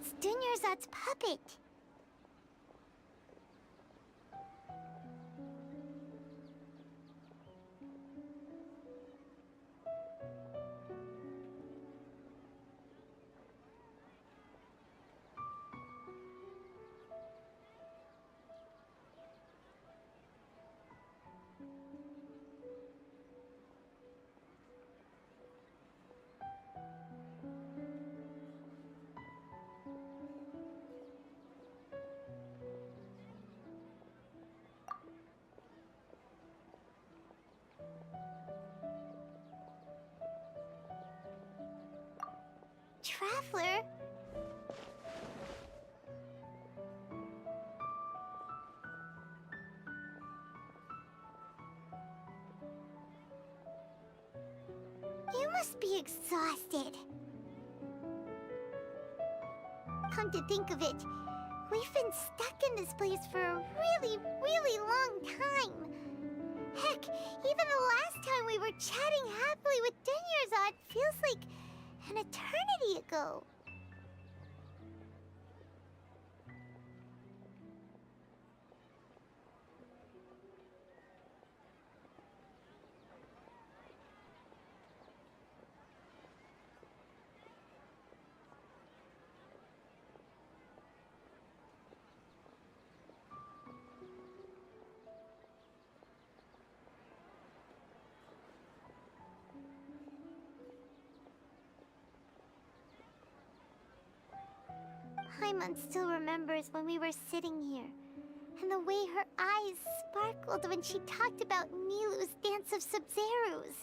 It's Dunyarzad's puppet. Traveler? You must be exhausted. Come to think of it, we've been stuck in this place for a really, really long time. Heck, even the last time we were chatting happily with Dunyarzad feels like an eternity ago. Paimon still remembers when we were sitting here, and the way her eyes sparkled when she talked about Nilou's Dance of Sub-Zerus.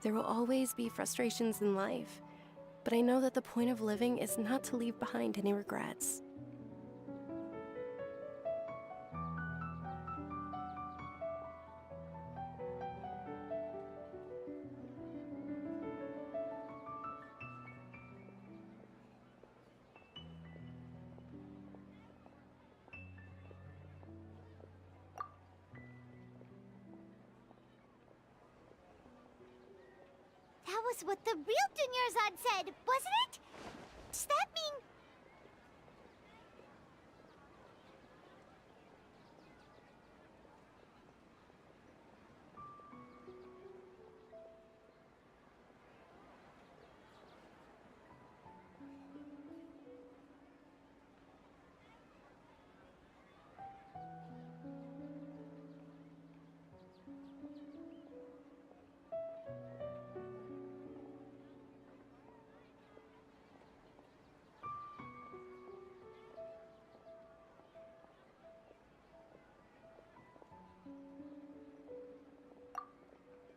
There will always be frustrations in life, but I know that the point of living is not to leave behind any regrets. That was what the real Dunyarzad said, wasn't it? Does that mean...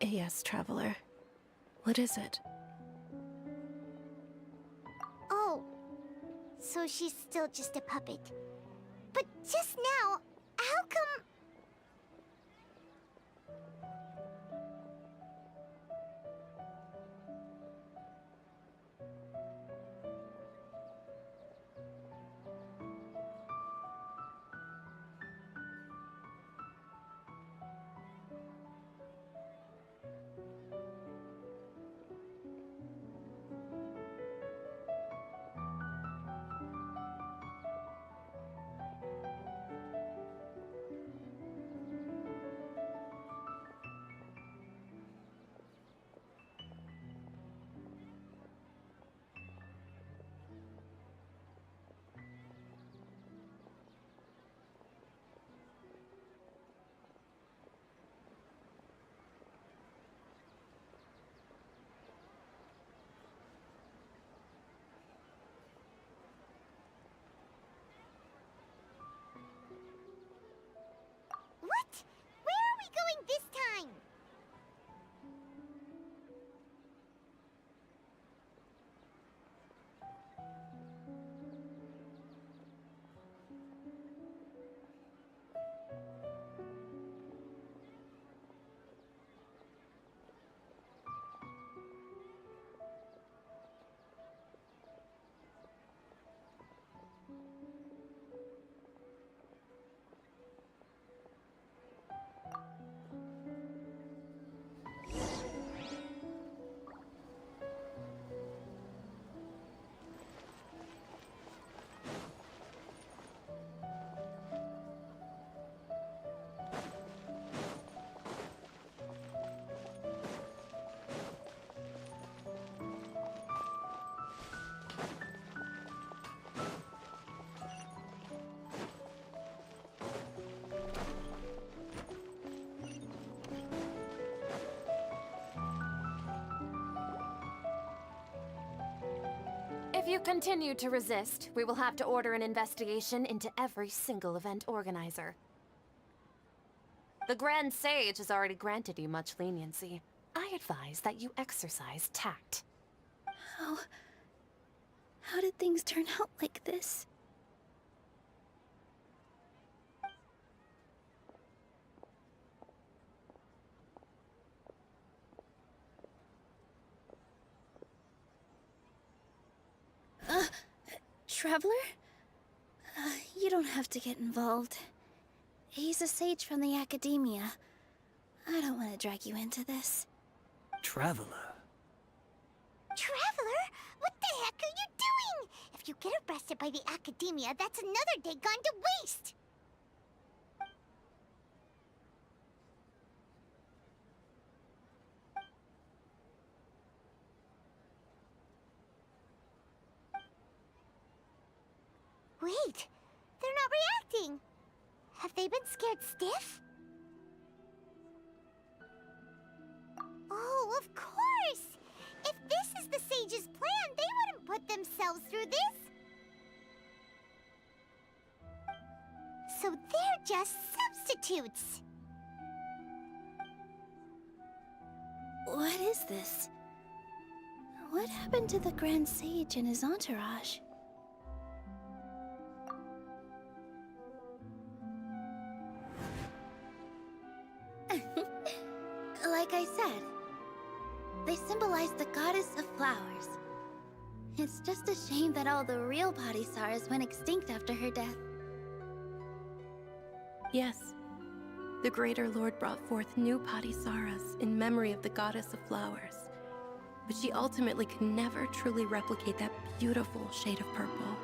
Yes, Traveler. What is it? Oh, so she's still just a puppet. But just now, how come... If you continue to resist, we will have to order an investigation into every single event organizer. The Grand Sage has already granted you much leniency. I advise that you exercise tact. How did things turn out like this? Traveler? You don't have to get involved. He's a sage from the Academia. I don't want to drag you into this. Traveler? Traveler? What the heck are you doing? If you get arrested by the Academia, that's another day gone to waste! Wait, they're not reacting. Have they been scared stiff? Oh, of course! If this is the Sage's plan, they wouldn't put themselves through this. So they're just substitutes. What is this? What happened to the Grand Sage and his entourage? Like I said, they symbolize the goddess of flowers. It's just a shame that all the real Padisaras went extinct after her death. Yes, the Greater Lord brought forth new Padisaras in memory of the goddess of flowers. But she ultimately could never truly replicate that beautiful shade of purple.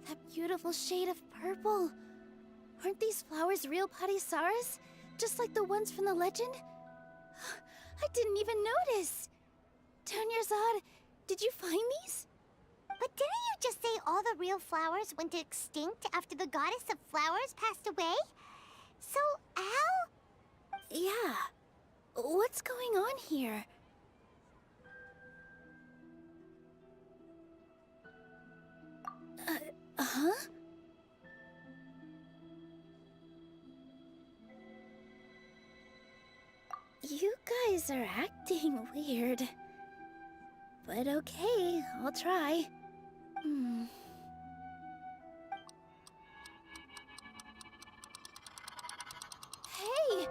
That beautiful shade of purple. Aren't these flowers real Padisaras? Just like the ones from the legend? I didn't even notice. Tanyarzad, did you find these? But didn't you just say all the real flowers went extinct after the goddess of flowers passed away? So, how? Yeah. What's going on here? Huh? You guys are acting weird. But okay, I'll try. Hey!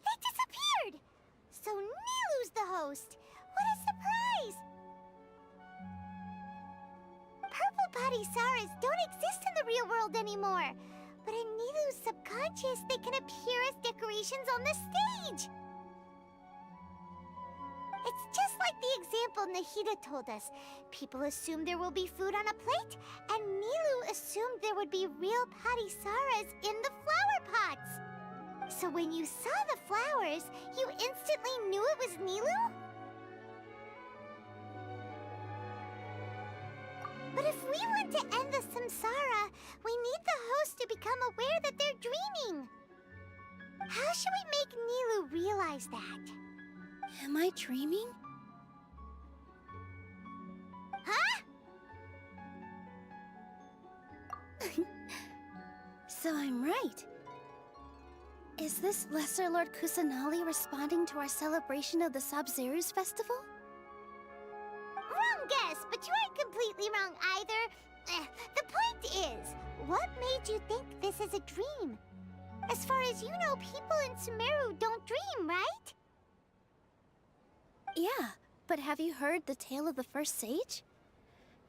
They disappeared! So Nilu's the host! What a surprise! Purple Padisaras don't exist in the real world anymore. But in Nilu's subconscious, they can appear as decorations on the stage. It's just like the example Nahida told us. People assume there will be food on a plate, and Nilu assumed there would be real Padisaras in the flower pots. So when you saw the flowers, you instantly knew it was Nilu? But if we want to end the samsara, we need the host to become aware that they're dreaming. How should we make Nilu realize that? Am I dreaming? Huh? So I'm right. Is this Lesser Lord Kusanali responding to our celebration of the Sabzeruz festival? Wrong guess, but you aren't completely wrong either. The point is, what made you think this is a dream? As far as you know, people in Sumeru don't dream, right? Yeah, but have you heard the tale of the first sage?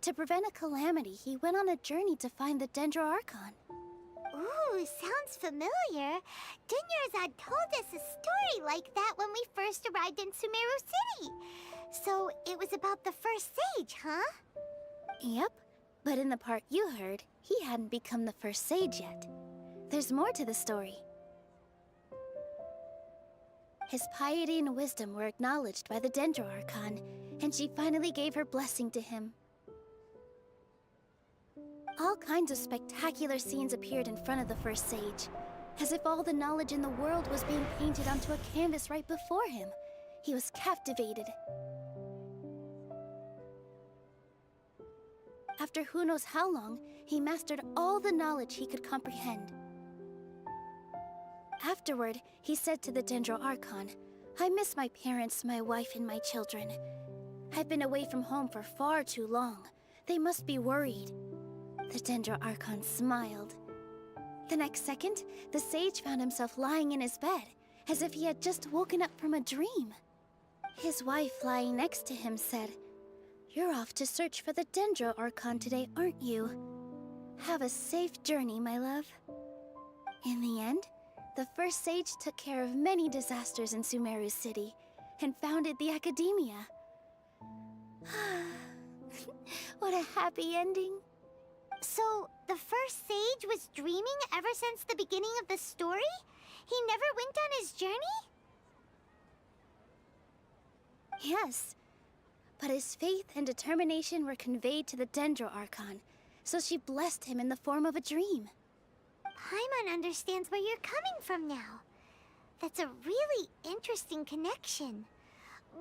To prevent a calamity, he went on a journey to find the Dendro Archon. Ooh, sounds familiar. Dunyarzad told us a story like that when we first arrived in Sumeru City. So it was about the first sage, huh? Yep, but in the part you heard, he hadn't become the first sage yet. There's more to the story. His piety and wisdom were acknowledged by the Dendro Archon, and she finally gave her blessing to him. All kinds of spectacular scenes appeared in front of the first sage, as if all the knowledge in the world was being painted onto a canvas right before him. He was captivated. After who knows how long, he mastered all the knowledge he could comprehend. Afterward, he said to the Dendro Archon, "I miss my parents, my wife, and my children. I've been away from home for far too long. They must be worried." The Dendro Archon smiled. The next second, the sage found himself lying in his bed, as if he had just woken up from a dream. His wife, lying next to him, said, "You're off to search for the Dendro Archon today, aren't you? Have a safe journey, my love." In the end, the first sage took care of many disasters in Sumeru City and founded the Academia. What a happy ending. So, the first sage was dreaming ever since the beginning of the story? He never went on his journey? Yes, but his faith and determination were conveyed to the Dendro Archon, so she blessed him in the form of a dream. Paimon understands where you're coming from now. That's a really interesting connection.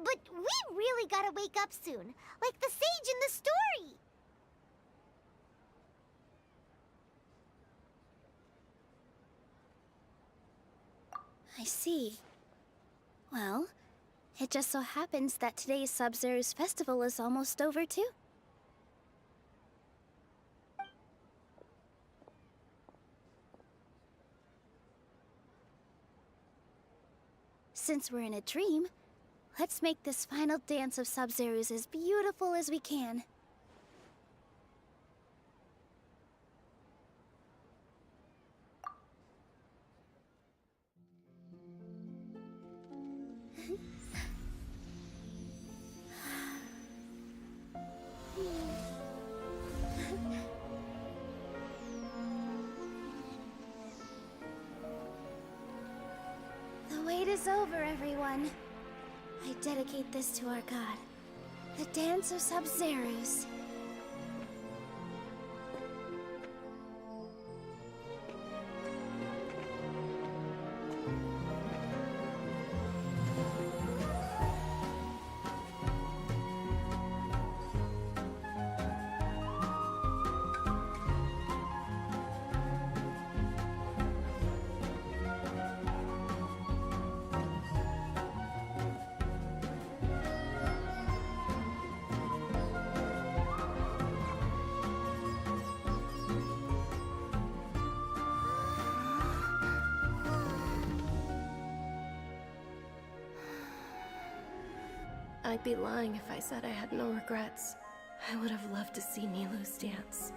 But we really gotta wake up soon, like the sage in the story! I see. Well, it just so happens that today's Sabzeruz festival is almost over too. Since we're in a dream, let's make this final dance of Sabzeruz as beautiful as we can. The wait is over, everyone. I dedicate this to our god, the Dance of Sabzeruz. I'd be lying if I said I had no regrets. I would have loved to see Nilou's dance.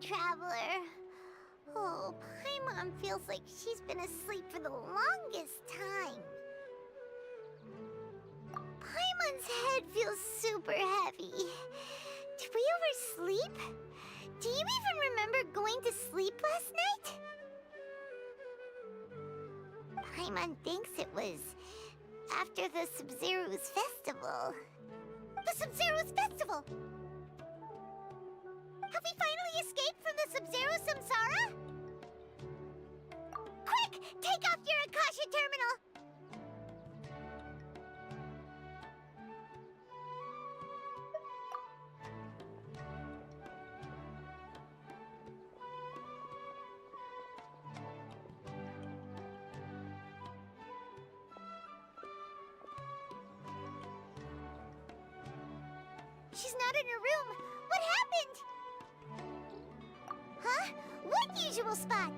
Traveler. Oh, Paimon feels like she's been asleep for the longest time. Paimon's head feels super heavy. Did we oversleep? Do you even remember going to sleep last night? Paimon thinks it was after the Sabzeruz festival. The Sabzeruz festival! Have we finally escaped from the Sabzeruz Samsara? Quick! Take off your Akasha terminal! she's not in her room. What happened? Huh? What usual spot?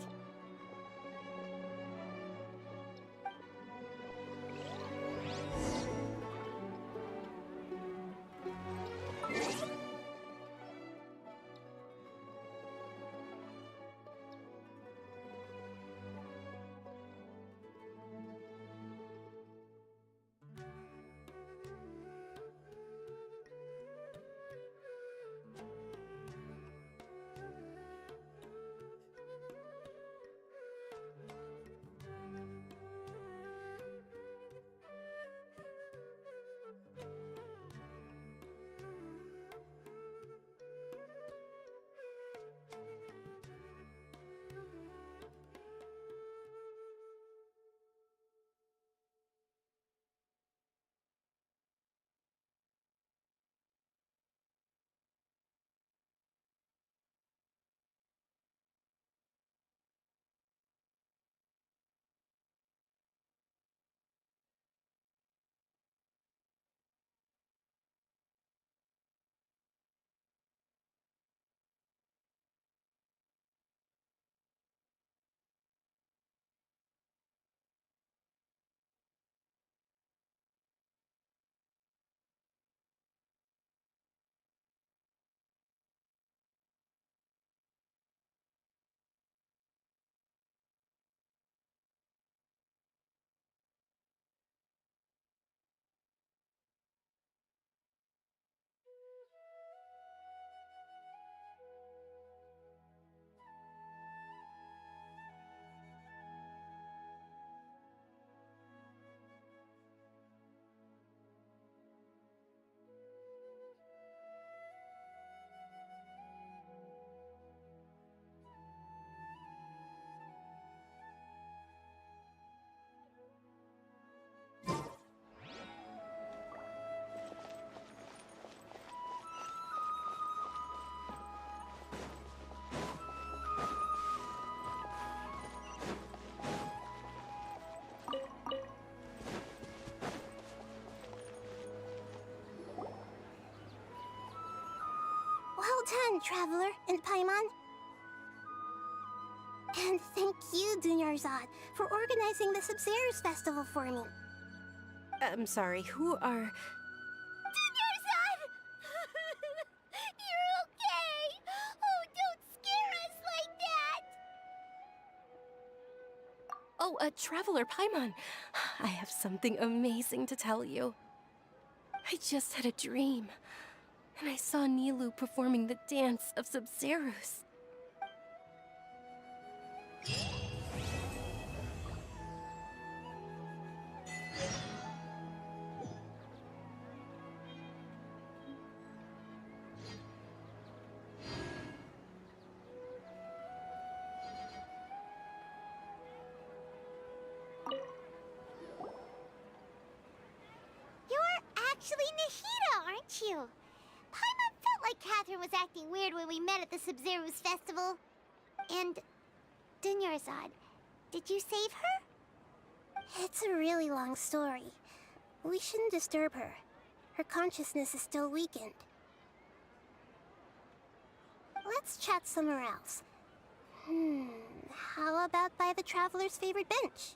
Well done, Traveler and Paimon. And thank you, Dunyarzad, for organizing the Sabzeruz festival for me. I'm sorry, who are... Dunyarzad! You're okay! Oh, don't scare us like that! Oh, Traveler Paimon. I have something amazing to tell you. I just had a dream, and I saw Nilou performing the dance of Sabzeruz. You're actually Nahida, aren't you? Paimon felt like Catherine was acting weird when we met at the Sabzeruz festival. And Dunyarzad, did you save her? It's a really long story. We shouldn't disturb her. Her consciousness is still weakened. Let's chat somewhere else. How about by the Traveler's favorite bench?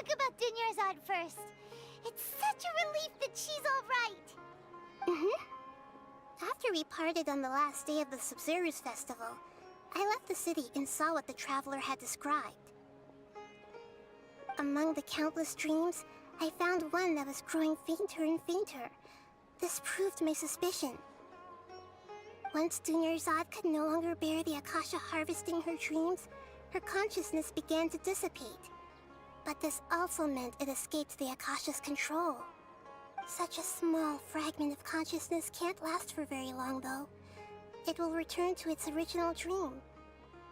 talk about Dunyarzad first. It's such a relief that she's all right. After we parted on the last day of the Subzerus Festival, I left the city and saw what the Traveler had described. Among the countless dreams, I found one that was growing fainter and fainter. This proved my suspicion. Once Dunyarzad could no longer bear the Akasha harvesting her dreams, her consciousness began to dissipate. But this also meant it escaped the Akasha's control. Such a small fragment of consciousness can't last for very long, though. It will return to its original dream,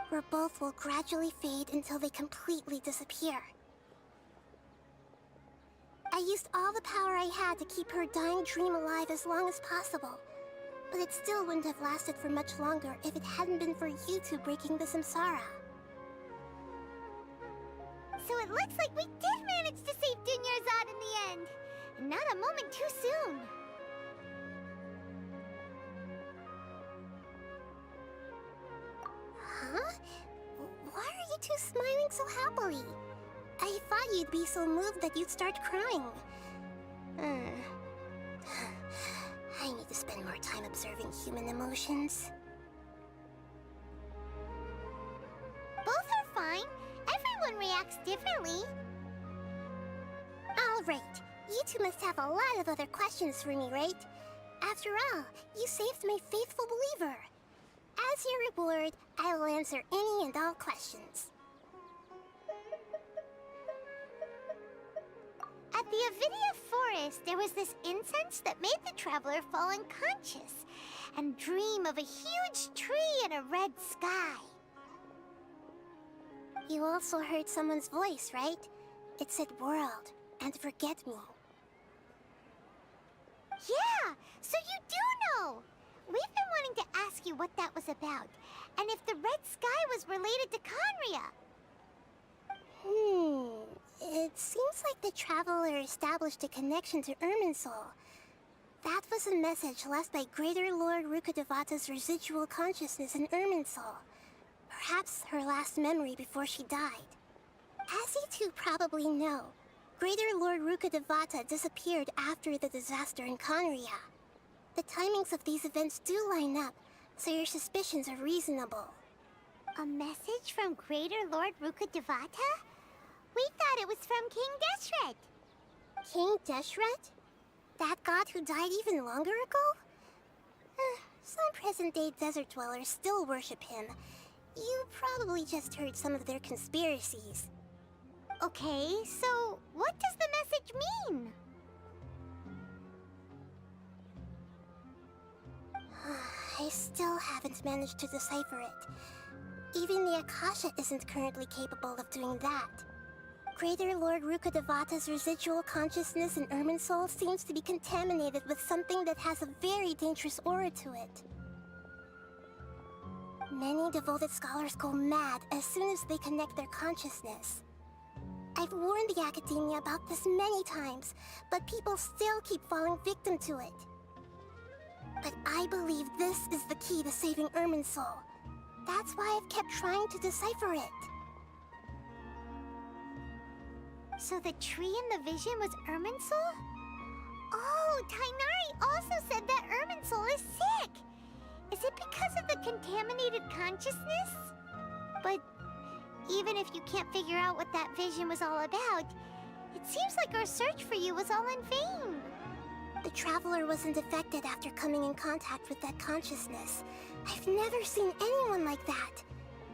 where both will gradually fade until they completely disappear. I used all the power I had to keep her dying dream alive as long as possible, but it still wouldn't have lasted for much longer if it hadn't been for you two breaking the samsara. So it looks like we did manage to save Dunyarzad in the end, and not a moment too soon. Huh? Why are you two smiling so happily? I thought you'd be so moved that you'd start crying. I need to spend more time observing human emotions. Both are fine. Everyone reacts differently. All right. You two must have a lot of other questions for me, right? After all, you saved my faithful believer. As your reward, I will answer any and all questions. At the Avidia Forest, there was this incense that made the Traveler fall unconscious and dream of a huge tree and a red sky. You also heard someone's voice, right? It said world and forget me. Yeah, so you do know! We've been wanting to ask you what that was about, and if the red sky was related to Khaenri'ah. It seems like the Traveler established a connection to Irminsul. That was a message left by Greater Lord Rukkhadevata's residual consciousness in Irminsul. Perhaps her last memory before she died. As you two probably know, Greater Lord Rukkhadevata disappeared after the disaster in Khaenri'ah. The timings of these events do line up, so your suspicions are reasonable. A message from Greater Lord Rukkhadevata? We thought it was from King Deshret. King Deshret? That god who died even longer ago? Some present-day desert dwellers still worship him. You probably just heard some of their conspiracies. Okay, so what does the message mean? I still haven't managed to decipher it. Even the Akasha isn't currently capable of doing that. Greater Lord Rukkhadevata's residual consciousness in Irminsul seems to be contaminated with something that has a very dangerous aura to it. Many devoted scholars go mad as soon as they connect their consciousness. I've warned the Academia about this many times, but people still keep falling victim to it. But I believe this is the key to saving Irminsul. That's why I've kept trying to decipher it. So the tree in the vision was Irminsul? Oh, Tighnari also said that Irminsul is sick! Is it because of the contaminated consciousness? But even if you can't figure out what that vision was all about, it seems like our search for you was all in vain. The Traveler wasn't affected after coming in contact with that consciousness. I've never seen anyone like that.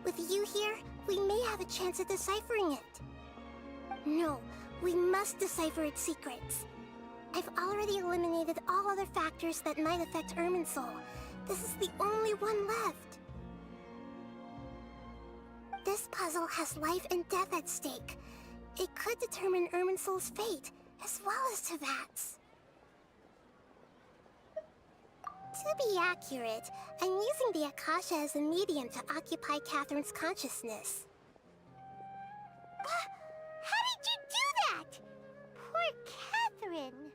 With you here, we may have a chance at deciphering it. No, we must decipher its secrets. I've already eliminated all other factors that might affect Irminsul. This is the only one left. This puzzle has life and death at stake. It could determine Irminsul's fate, as well as Teyvat's. To be accurate, I'm using the Akasha as a medium to occupy Catherine's consciousness. How did you do that? Poor Catherine.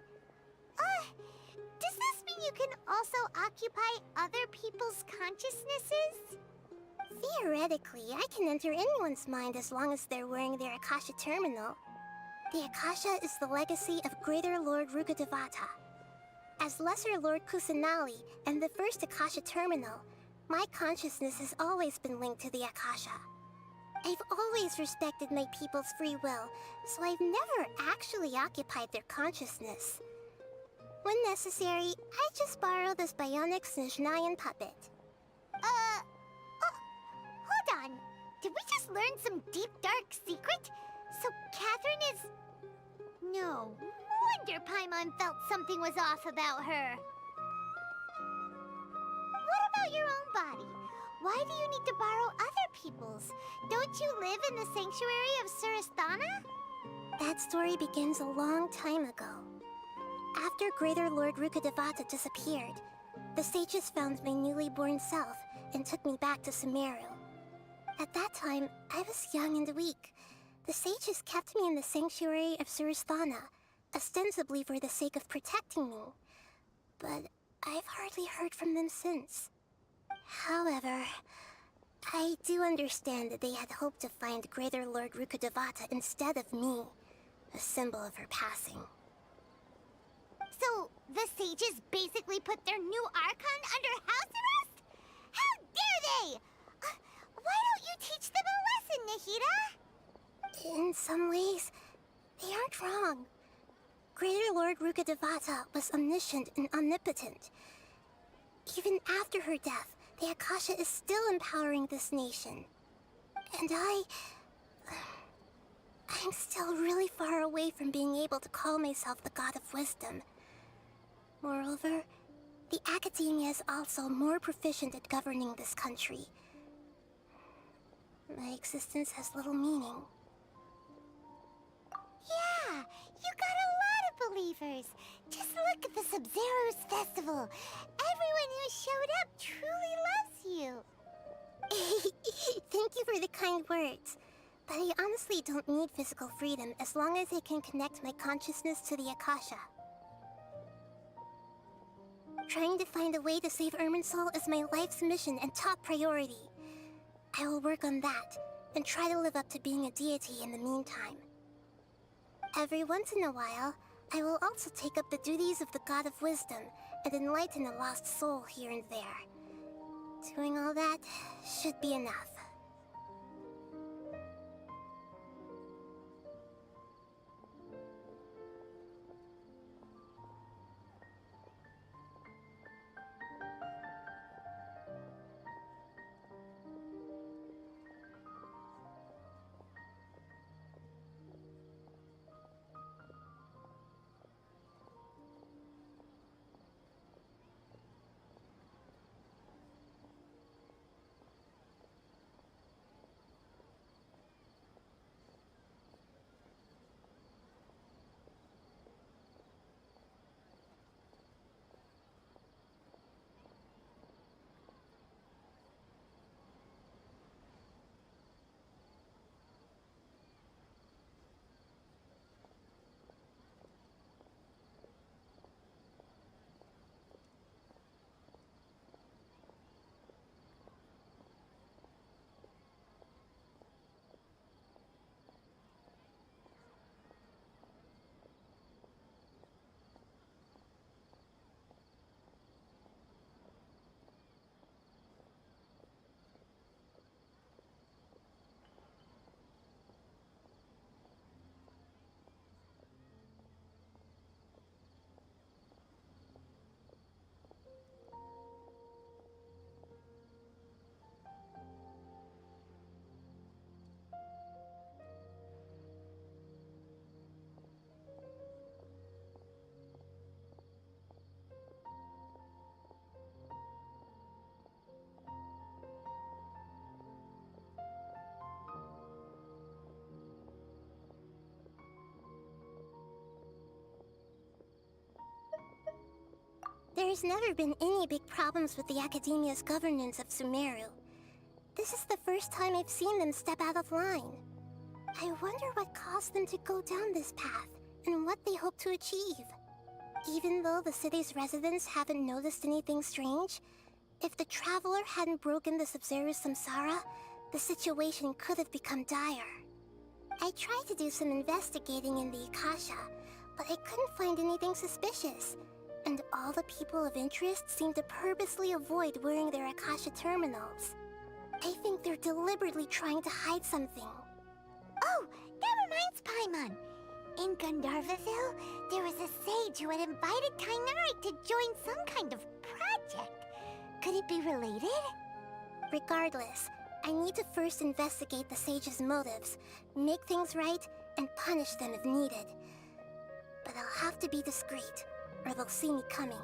Does this mean you can also occupy other people's consciousnesses? Theoretically, I can enter anyone's mind as long as they're wearing their Akasha terminal. The Akasha is the legacy of Greater Lord Rukkhadevata. As Lesser Lord Kusanali and the first Akasha terminal, my consciousness has always been linked to the Akasha. I've always respected my people's free will, so I've never actually occupied their consciousness. When necessary, I just borrow this bionic Snezhnayan puppet. Oh, hold on. Did we just learn some deep, dark secret? So Catherine is... No wonder Paimon felt something was off about her. What about your own body? Why do you need to borrow other people's? Don't you live in the sanctuary of Surasthana? That story begins a long time ago. After Greater Lord Rukkhadevata disappeared, the sages found my newly born self and took me back to Sumeru. At that time, I was young and weak. The sages kept me in the sanctuary of Surasthana, ostensibly for the sake of protecting me. But I've hardly heard from them since. However, I do understand that they had hoped to find Greater Lord Rukkhadevata instead of me, a symbol of her passing. So, the sages basically put their new Archon under house arrest? How dare they! Why don't you teach them a lesson, Nahida? In some ways, they aren't wrong. Greater Lord Rukkhadevata was omniscient and omnipotent. Even after her death, the Akasha is still empowering this nation. And I'm still really far away from being able to call myself the God of Wisdom. Moreover, the Academia is also more proficient at governing this country. My existence has little meaning. Yeah, you got a lot of believers. Just look at the Sub-Zero's festival. Everyone who showed up truly loves you. Thank you for the kind words. But I honestly don't need physical freedom as long as I can connect my consciousness to the Akasha. Trying to find a way to save Irminsul is my life's mission and top priority. I will work on that, and try to live up to being a deity in the meantime. Every once in a while, I will also take up the duties of the God of Wisdom and enlighten a lost soul here and there. Doing all that should be enough. There's never been any big problems with the Academia's governance of Sumeru. This is the first time I've seen them step out of line. I wonder what caused them to go down this path, and what they hope to achieve. Even though the city's residents haven't noticed anything strange, if the Traveler hadn't broken the Sub-Zero's samsara, the situation could have become dire. I tried to do some investigating in the Akasha, but I couldn't find anything suspicious. And all the people of interest seem to purposely avoid wearing their Akasha terminals. I think they're deliberately trying to hide something. Oh, that reminds Paimon. In Gandharvaville, there was a sage who had invited Tighnari to join some kind of project. Could it be related? Regardless, I need to first investigate the sage's motives, make things right, and punish them if needed. But I'll have to be discreet, or they'll see me coming.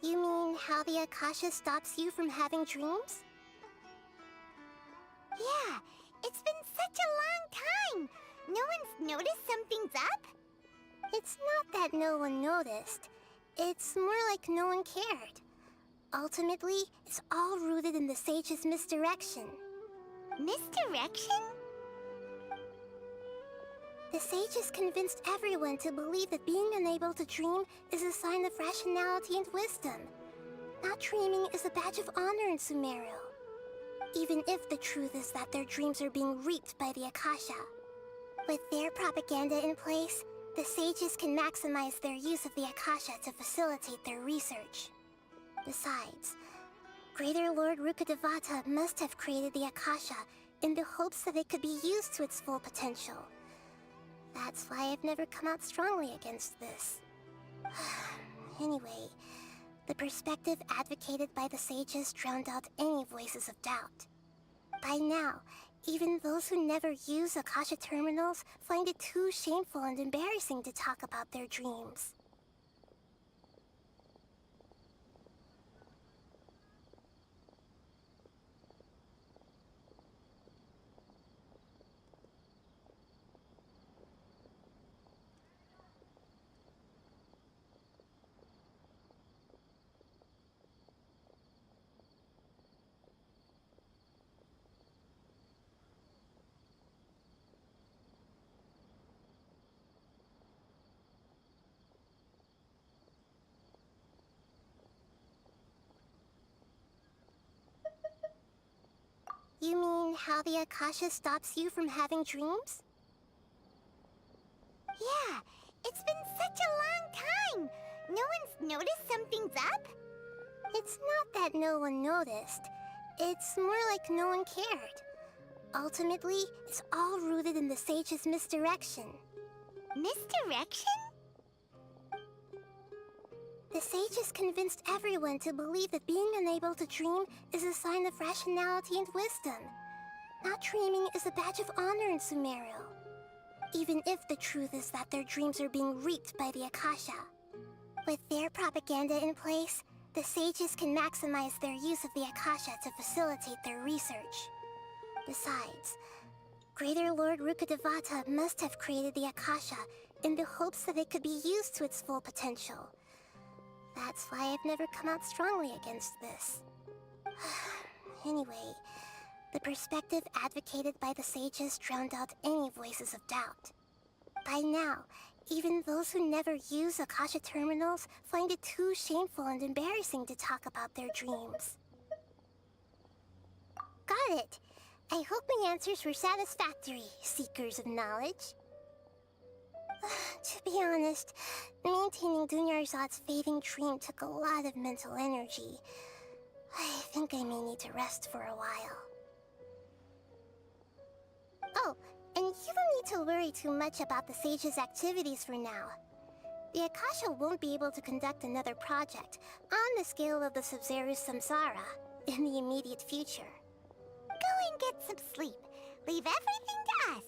You mean how the Akasha stops you from having dreams? Yeah, it's been such a long time. No one's noticed something's up? It's not that no one noticed. It's more like no one cared. Ultimately, it's all rooted in the sage's misdirection. Misdirection? The sage has convinced everyone to believe that being unable to dream is a sign of rationality and wisdom. Not dreaming is a badge of honor in Sumeru. Even if the truth is that their dreams are being reaped by the Akasha. With their propaganda in place, the sages can maximize their use of the Akasha to facilitate their research. Besides, Greater Lord Rukkhadevata must have created the Akasha in the hopes that it could be used to its full potential. That's why I've never come out strongly against this. Anyway, the perspective advocated by the sages drowned out any voices of doubt. By now, even those who never use Akasha terminals find it too shameful and embarrassing to talk about their dreams. You mean how the Akasha stops you from having dreams? Yeah, it's been such a long time. No one's noticed something's up? It's not that no one noticed. It's more like no one cared. Ultimately, it's all rooted in the sage's misdirection. Misdirection? The sages convinced everyone to believe that being unable to dream is a sign of rationality and wisdom. Not dreaming is a badge of honor in Sumeru. Even if the truth is that their dreams are being reaped by the Akasha. With their propaganda in place, the sages can maximize their use of the Akasha to facilitate their research. Besides, Greater Lord Rukkhadevata must have created the Akasha in the hopes that it could be used to its full potential. That's why I've never come out strongly against this. Anyway, the perspective advocated by the sages drowned out any voices of doubt. By now, Even those who never use Akasha terminals find it too shameful and embarrassing to talk about their dreams. Got it. I hope my answers were satisfactory, seekers of knowledge. To be honest, maintaining Dunyarzad's fading dream took a lot of mental energy. I think I may need to rest for a while. Oh, and you don't need to worry too much about the Sage's activities for now. The Akasha won't be able to conduct another project on the scale of the Sabzeruz Samsara in the immediate future. Go and get some sleep. Leave everything to us.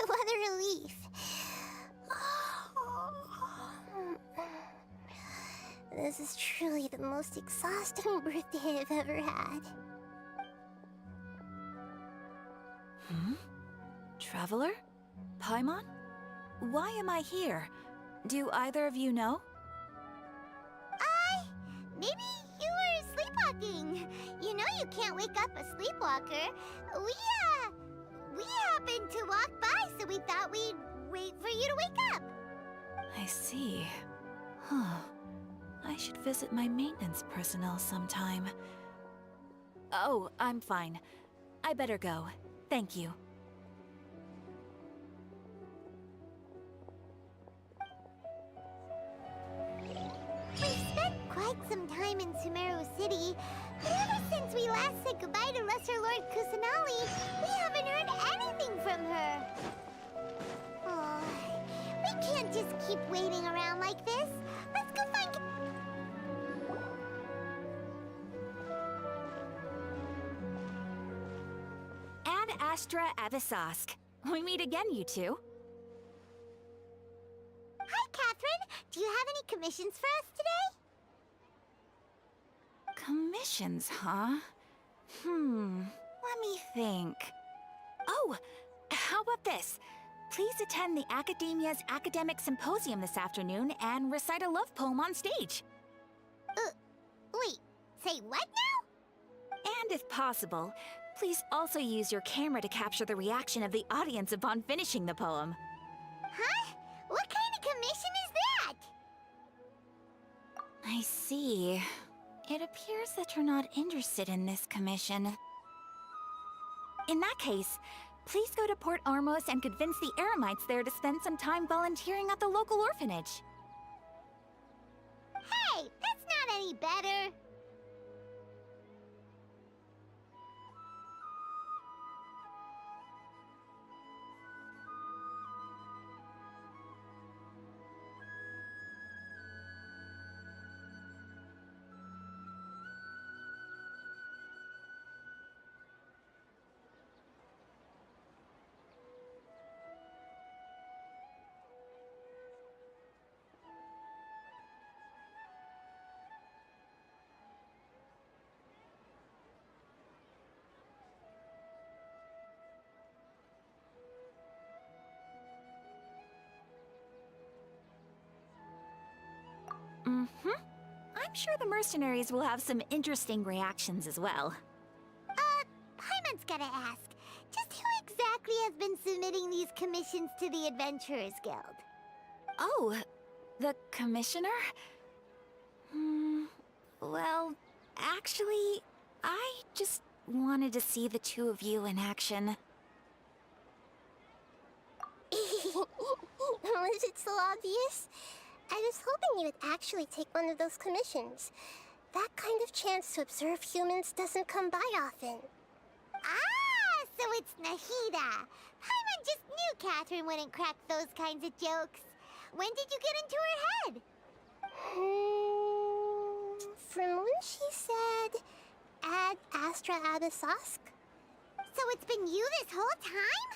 What a relief. This is truly the most exhausting birthday I've ever had. Traveler? Paimon? Why am I here? Do either of you know? Maybe you were sleepwalking. You know you can't wake up a sleepwalker. We happened to walk by, so we thought we'd wait for you to wake up. I see. Huh. I should visit my maintenance personnel sometime. Oh, I'm fine. I better go. Thank you. We've spent quite some time in Sumeru City, but ever since we last said goodbye to Lesser Lord Kusanali, we haven't heard anything from her. Oh, we can't just keep waiting around like this. Let's go find... Ad Astra Avisask. We meet again, you two. Hi, Catherine. Do you have any commissions for us today? Commissions, huh? Let me think. Oh, how about this? Please attend the Academia's Academic Symposium this afternoon and recite a love poem on stage. Wait, say what now? And if possible, please also use your camera to capture the reaction of the audience upon finishing the poem. Huh? What kind of commission is that? I see. It appears that you're not interested in this commission. In that case, please go to Port Armos and convince the Eremites there to spend some time volunteering at the local orphanage. Hey, that's not any better. I'm sure the mercenaries will have some interesting reactions as well. Paimon's gotta ask, just who exactly has been submitting these commissions to the Adventurers Guild? Oh, the commissioner? Well, actually, I just wanted to see the two of you in action. Was it so obvious? I was hoping you would actually take one of those commissions. That kind of chance to observe humans doesn't come by often. Ah, so it's Nahida. Paimon just knew Catherine wouldn't crack those kinds of jokes. When did you get into her head? From when she said, Ad Astra Abisask. So it's been you this whole time?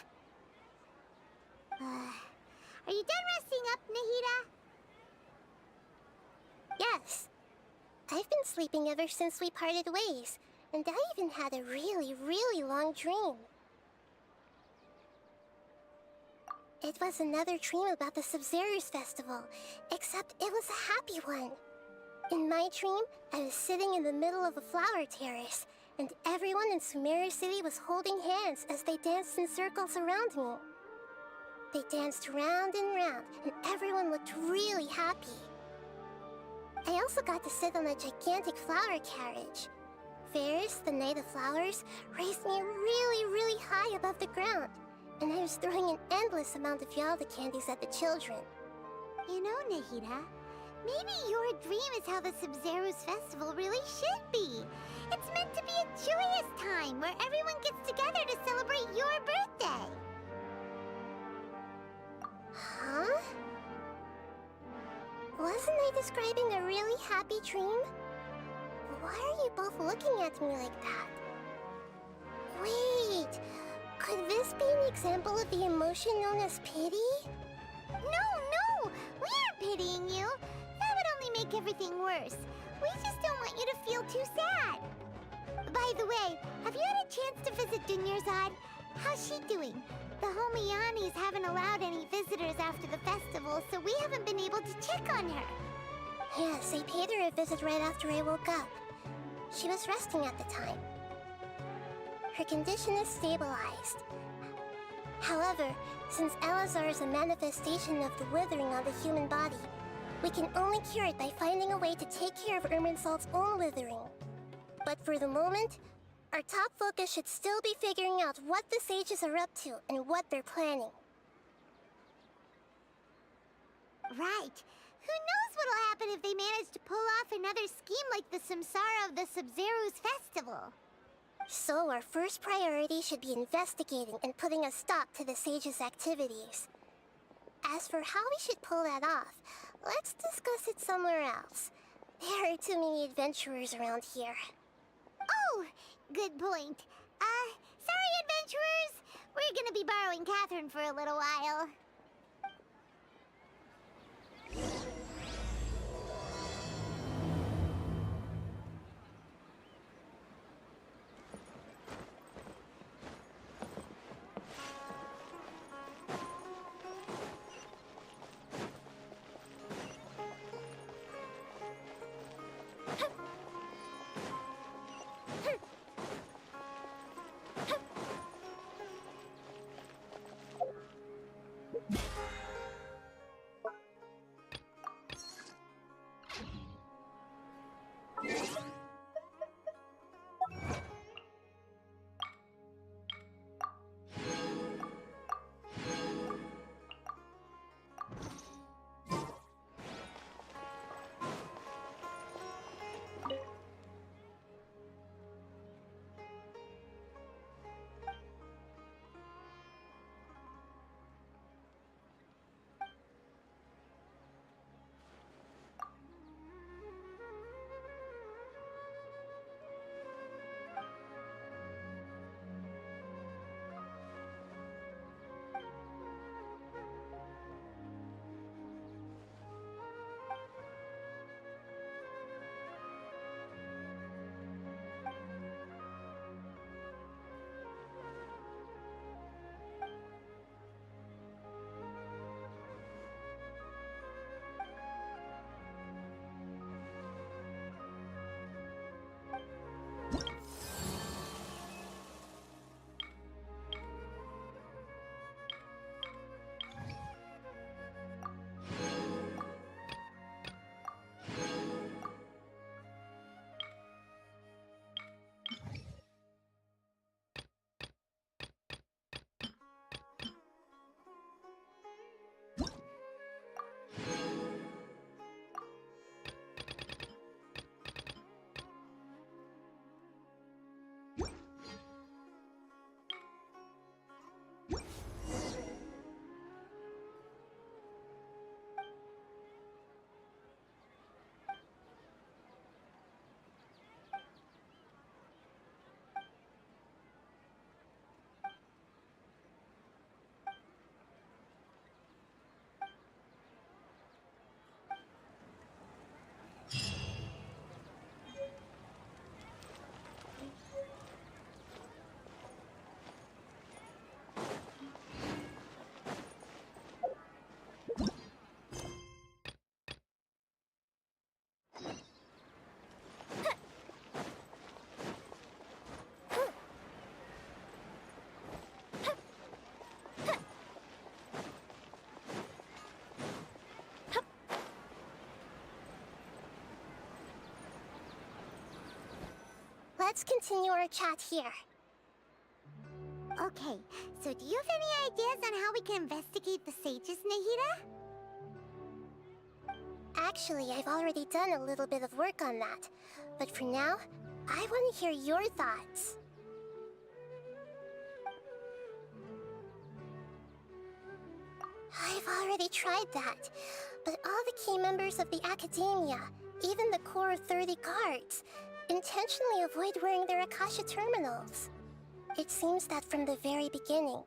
Are you done resting up, Nahida? Yes. I've been sleeping ever since we parted ways, and I even had a really, really long dream. It was another dream about the Sabzeruz festival, except it was a happy one. In my dream, I was sitting in the middle of a flower terrace, and everyone in Sumeru City was holding hands as they danced in circles around me. They danced round and round, and everyone looked really happy. I also got to sit on a gigantic flower carriage. Ferris, the Knight of Flowers, raised me really high above the ground, and I was throwing an endless amount of Yalda candies at the children. You know, Nahida, maybe your dream is how the Sub-Zero's festival really should be. It's meant to be a joyous time where everyone gets together to celebrate your birthday. Huh? Wasn't I describing a really happy dream? Why are you both looking at me like that? Wait, could this be an example of the emotion known as pity? No, we aren't pitying you. That would only make everything worse. We just don't want you to feel too sad. By the way, have you had a chance to visit Dunyarzad? How's she doing? The Homianis haven't allowed any visitors after the festival, so we haven't been able to check on her. Yes, I paid her a visit right after I woke up. She was resting at the time. Her condition is stabilized. However, since Elazar is a manifestation of the withering on the human body, we can only cure it by finding a way to take care of Irminsul's own withering. But for the moment, our top focus should still be figuring out what the sages are up to and what they're planning. Right. Who knows what'll happen if they manage to pull off another scheme like the Samsara of the Sub-Zero's festival? So our first priority should be investigating and putting a stop to the sages' activities. As for how we should pull that off, let's discuss it somewhere else. There are too many adventurers around here. Oh, good point. Sorry, adventurers. We're gonna be borrowing Catherine for a little while. let's continue our chat here. Okay, so do you have any ideas on how we can investigate the sages, Nahida? Actually, I've already done a little bit of work on that. But for now, I want to hear your thoughts. I've already tried that, but all the key members of the Academia, even the core 30 guards, intentionally avoid wearing their Akasha terminals. It seems that from the very beginning,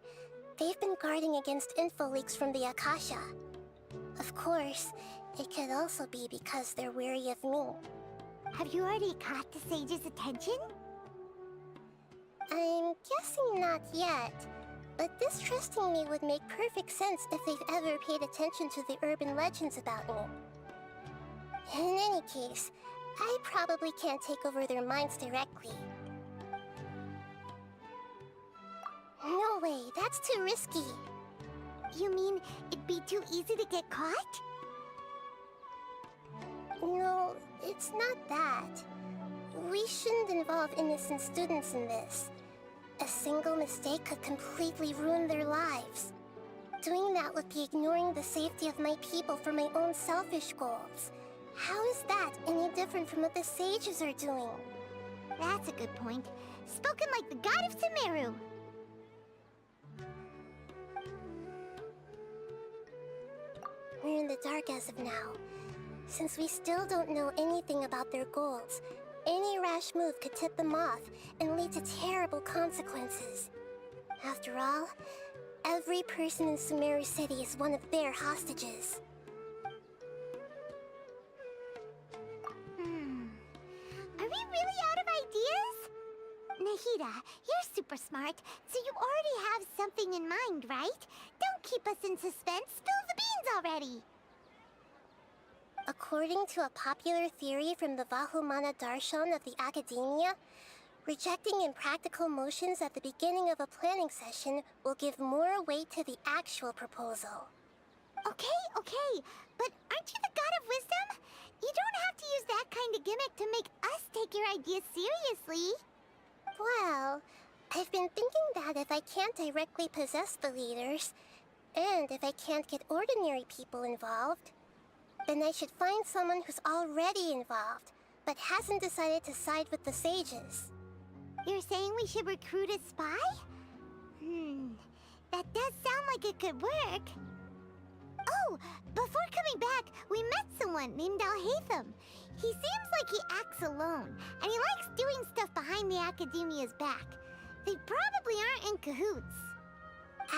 they've been guarding against info leaks from the Akasha. Of course, it could also be because they're wary of me. Have you already caught the sage's attention? I'm guessing not yet, but distrusting me would make perfect sense if they've ever paid attention to the urban legends about me. In any case, I probably can't take over their minds directly. No way, that's too risky. You mean it'd be too easy to get caught? No, it's not that. We shouldn't involve innocent students in this. A single mistake could completely ruin their lives. Doing that would be ignoring the safety of my people for my own selfish goals. How is that any different from what the sages are doing? That's a good point. Spoken like the god of Sumeru. We're in the dark as of now. Since we still don't know anything about their goals, any rash move could tip them off and lead to terrible consequences. After all, every person in Sumeru City is one of their hostages. Are we really out of ideas? Nahida, you're super smart, so you already have something in mind, right? Don't keep us in suspense. Spill the beans already! According to a popular theory from the Vahumana Darshan of the Academia, rejecting impractical motions at the beginning of a planning session will give more weight to the actual proposal. Okay, but aren't you the god of wisdom? You don't have to use that kind of gimmick to make us take your ideas seriously. Well, I've been thinking that if I can't directly possess the leaders, and if I can't get ordinary people involved, then I should find someone who's already involved, but hasn't decided to side with the sages. You're saying we should recruit a spy? That does sound like it could work. Oh, before coming back, we met someone named Alhaitham. He seems like he acts alone, and he likes doing stuff behind the Academia's back. They probably aren't in cahoots.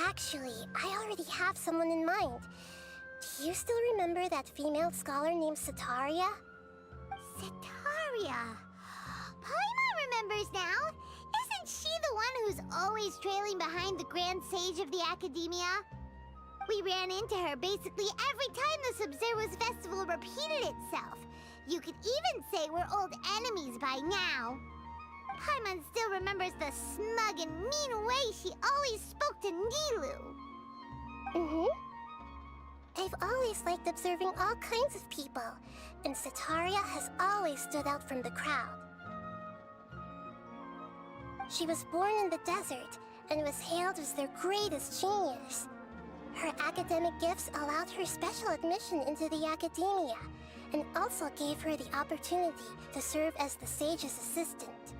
Actually, I already have someone in mind. Do you still remember that female scholar named Setaria? Setaria? Paimon remembers now. Isn't she the one who's always trailing behind the Grand Sage of the Academia? We ran into her basically every time the Sub-Zero's festival repeated itself. You could even say we're old enemies by now. Paimon still remembers the smug and mean way she always spoke to Nilou. I've always liked observing all kinds of people, and Setaria has always stood out from the crowd. She was born in the desert and was hailed as their greatest genius. Her academic gifts allowed her special admission into the Academia, and also gave her the opportunity to serve as the sage's assistant.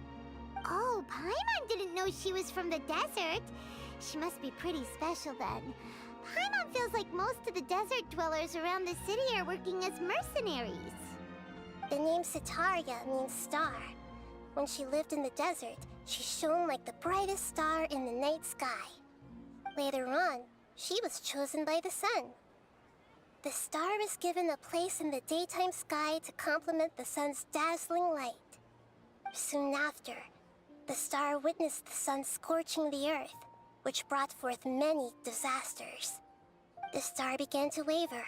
Oh, Paimon didn't know she was from the desert. She must be pretty special then. Paimon feels like most of the desert dwellers around the city are working as mercenaries. The name Setaria means star. When she lived in the desert, she shone like the brightest star in the night sky. Later on, she was chosen by the sun. The star was given a place in the daytime sky to complement the sun's dazzling light. Soon after, the star witnessed the sun scorching the earth, which brought forth many disasters. The star began to waver.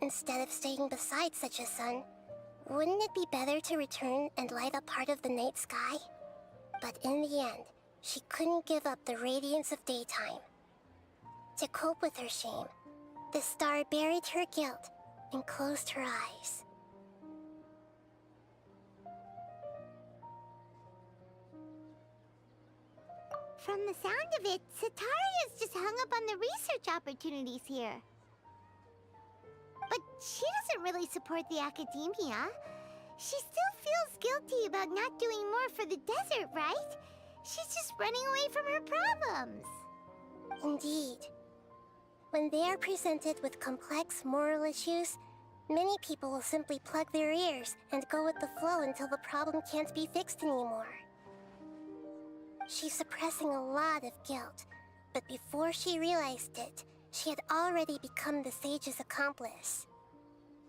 Instead of staying beside such a sun, wouldn't it be better to return and light up part of the night sky? But in the end, she couldn't give up the radiance of daytime. To cope with her shame, the star buried her guilt and closed her eyes. From the sound of it, Sataria's just hung up on the research opportunities here. But she doesn't really support the academia. She still feels guilty about not doing more for the desert, right? She's just running away from her problems. Indeed. When they are presented with complex moral issues, many people will simply plug their ears and go with the flow until the problem can't be fixed anymore. She's suppressing a lot of guilt, but before she realized it, she had already become the sage's accomplice.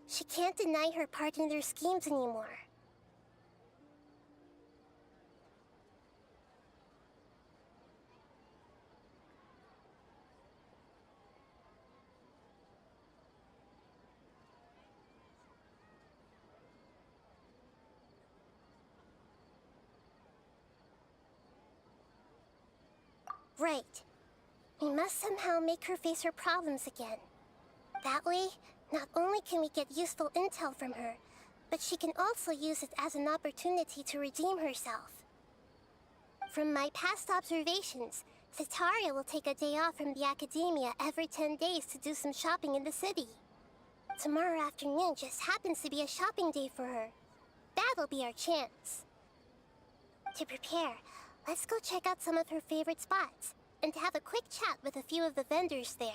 She can't deny her part in their schemes anymore. Right. We must somehow make her face her problems again. That way, not only can we get useful intel from her, but she can also use it as an opportunity to redeem herself. From my past observations, Setaria will take a day off from the academia every 10 days to do some shopping in the city. Tomorrow afternoon just happens to be a shopping day for her. That'll be our chance. To prepare, let's go check out some of her favorite spots, and have a quick chat with a few of the vendors there.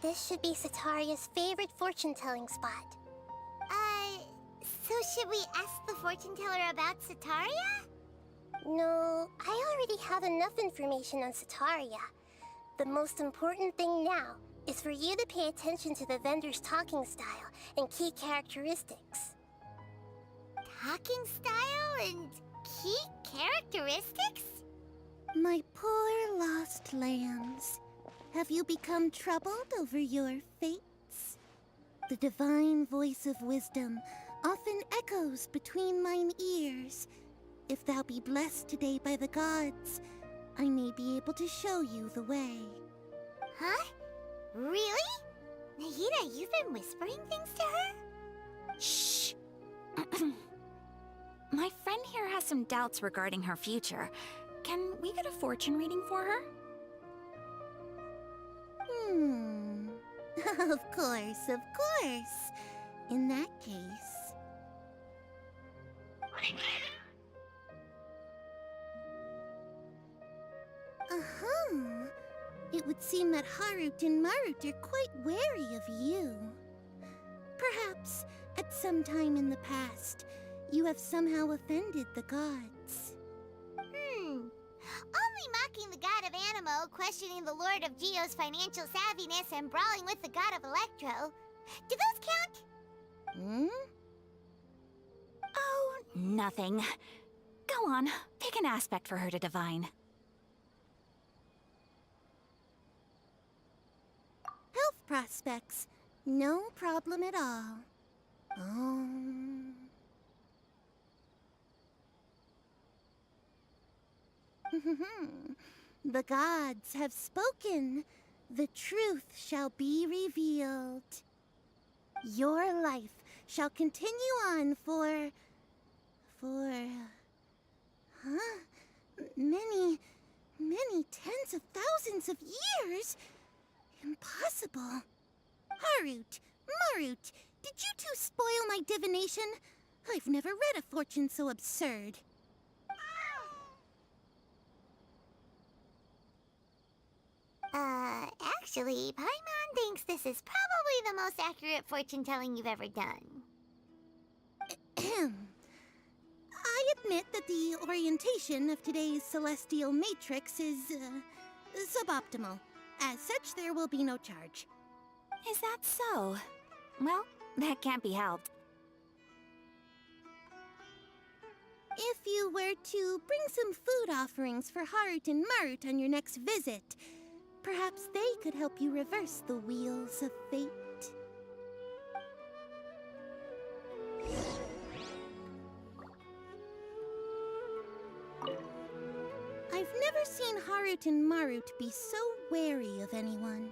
This should be Sataria's favorite fortune-telling spot. So should we ask the fortune teller about Setaria? No, I already have enough information on Setaria. The most important thing now is for you to pay attention to the vendor's talking style and key characteristics. Talking style and key characteristics? My poor lost lambs. Have you become troubled over your fates? The divine voice of wisdom often echoes between mine ears. If thou be blessed today by the gods, I may be able to show you the way. Huh? Really? Nahida, you've been whispering things to her? Shh! My friend here has some doubts regarding her future. Can we get a fortune reading for her? Of course, of course. In that case... It would seem that Harut and Marut are quite wary of you. Perhaps, at some time in the past, you have somehow offended the gods. Only mocking the god of Animo, questioning the lord of Geo's financial savviness, and brawling with the god of Electro. Do those count? Oh, nothing. Go on, pick an aspect for her to divine. Health prospects. No problem at all. The gods have spoken. The truth shall be revealed. Your life shall continue on for... many tens of thousands of years? Impossible. Harut, Marut, did you two spoil my divination? I've never read a fortune so absurd. Actually, Paimon thinks this is probably the most accurate fortune-telling you've ever done. I admit that the orientation of today's celestial matrix is, suboptimal. As such, there will be no charge. Is that so? Well, that can't be helped. If you were to bring some food offerings for Harut and Marut on your next visit, perhaps they could help you reverse the wheels of fate. Harut and Marut be so wary of anyone?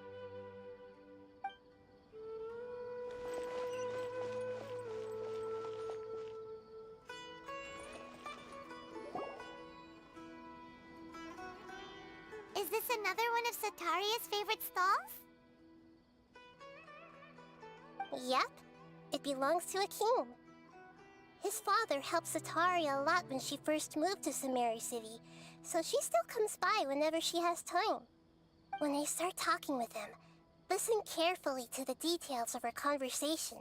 Is this another one of Sataria's favorite stalls? Yep, it belongs to a king. His father helped Sataria a lot when she first moved to Samari City, so she still comes by whenever she has time. When I start talking with him, listen carefully to the details of our conversation.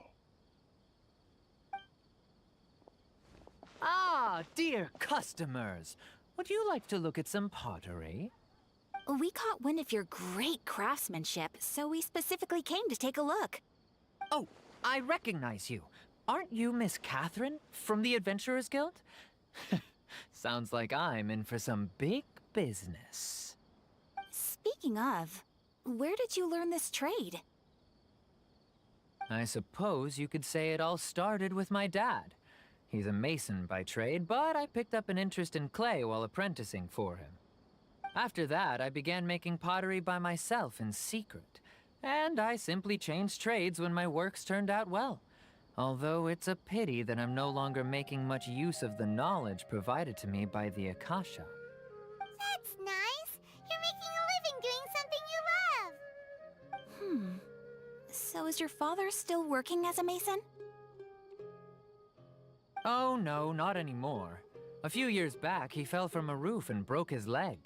Ah, dear customers. Would you like to look at some pottery? We caught wind of your great craftsmanship, so we specifically came to take a look. Oh, I recognize you. Aren't you Miss Catherine from the Adventurers Guild? Sounds like I'm in for some big business. Speaking of, where did you learn this trade? I suppose you could say it all started with my dad. He's a mason by trade, but I picked up an interest in clay while apprenticing for him. After that, I began making pottery by myself in secret, and I simply changed trades when my works turned out well. Although it's a pity that I'm no longer making much use of the knowledge provided to me by the Akasha. That's nice. You're making a living doing something you love. So is your father still working as a mason? Oh no, not anymore. A few years back, he fell from a roof and broke his leg.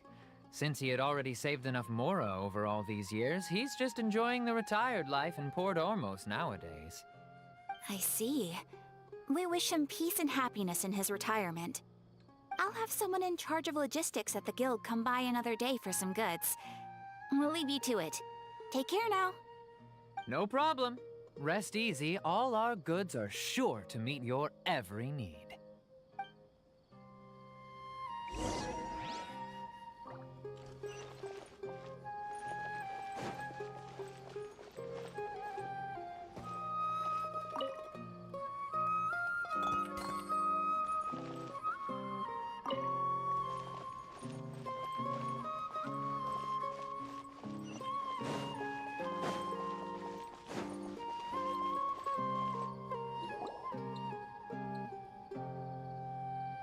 Since he had already saved enough Mora over all these years, he's just enjoying the retired life in Port Ormos nowadays. I see. We wish him peace and happiness in his retirement. I'll have someone in charge of logistics at the guild come by another day for some goods. We'll leave you to it. Take care now. No problem. Rest easy, all our goods are sure to meet your every need.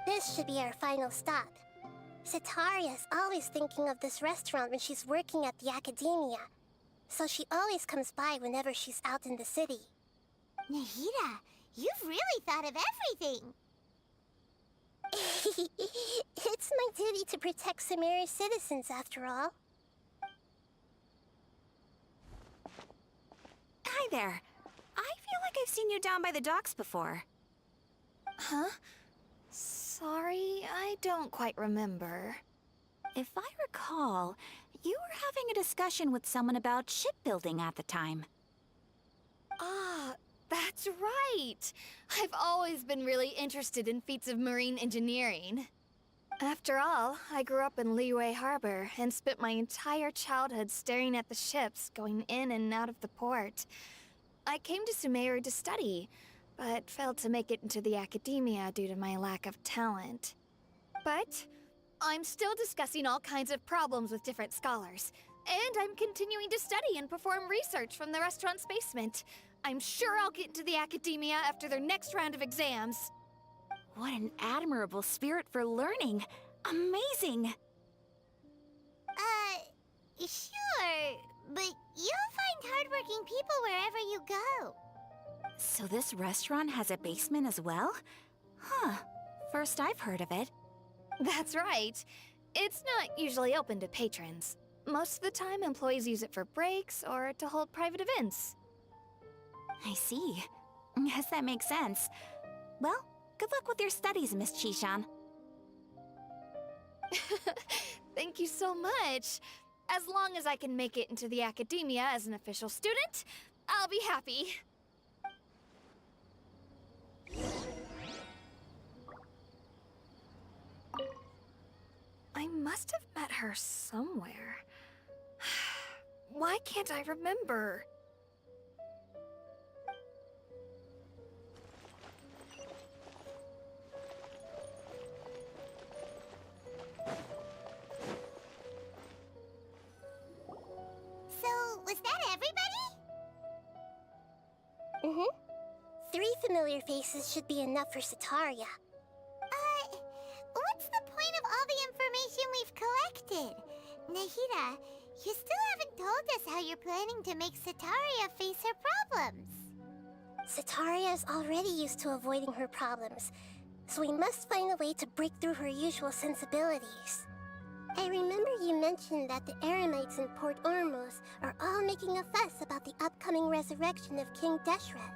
This should be our final stop. Sataria's always thinking of this restaurant when she's working at the academia, so she always comes by whenever she's out in the city. Nahida, you've really thought of everything. It's my duty to protect Samari's citizens, after all. Hi there. I feel like I've seen you down by the docks before. Huh? Sorry, I don't quite remember. If I recall, you were having a discussion with someone about shipbuilding at the time. Ah, that's right! I've always been really interested in feats of marine engineering. After all, I grew up in Liyue Harbor and spent my entire childhood staring at the ships going in and out of the port. I came to Sumeru to study, but failed to make it into the academia due to my lack of talent. But I'm still discussing all kinds of problems with different scholars, and I'm continuing to study and perform research from the restaurant's basement. I'm sure I'll get into the academia after their next round of exams. What an admirable spirit for learning! Amazing! Sure, but you'll find hardworking people wherever you go. So this restaurant has a basement as well? Huh. First I've heard of it. That's right. It's not usually open to patrons. Most of the time, employees use it for breaks or to hold private events. I see. Guess that makes sense. Well, good luck with your studies, Miss Chishan. Thank you so much. As long as I can make it into the academia as an official student, I'll be happy. I must have met her somewhere. Why can't I remember? 3 familiar faces should be enough for Setaria. What's the point of all the information we've collected? Nahida, you still haven't told us how you're planning to make Setaria face her problems. Setaria is already used to avoiding her problems, so we must find a way to break through her usual sensibilities. I remember you mentioned that the Eremites in Port Ormuz are all making a fuss about the upcoming resurrection of King Deshret.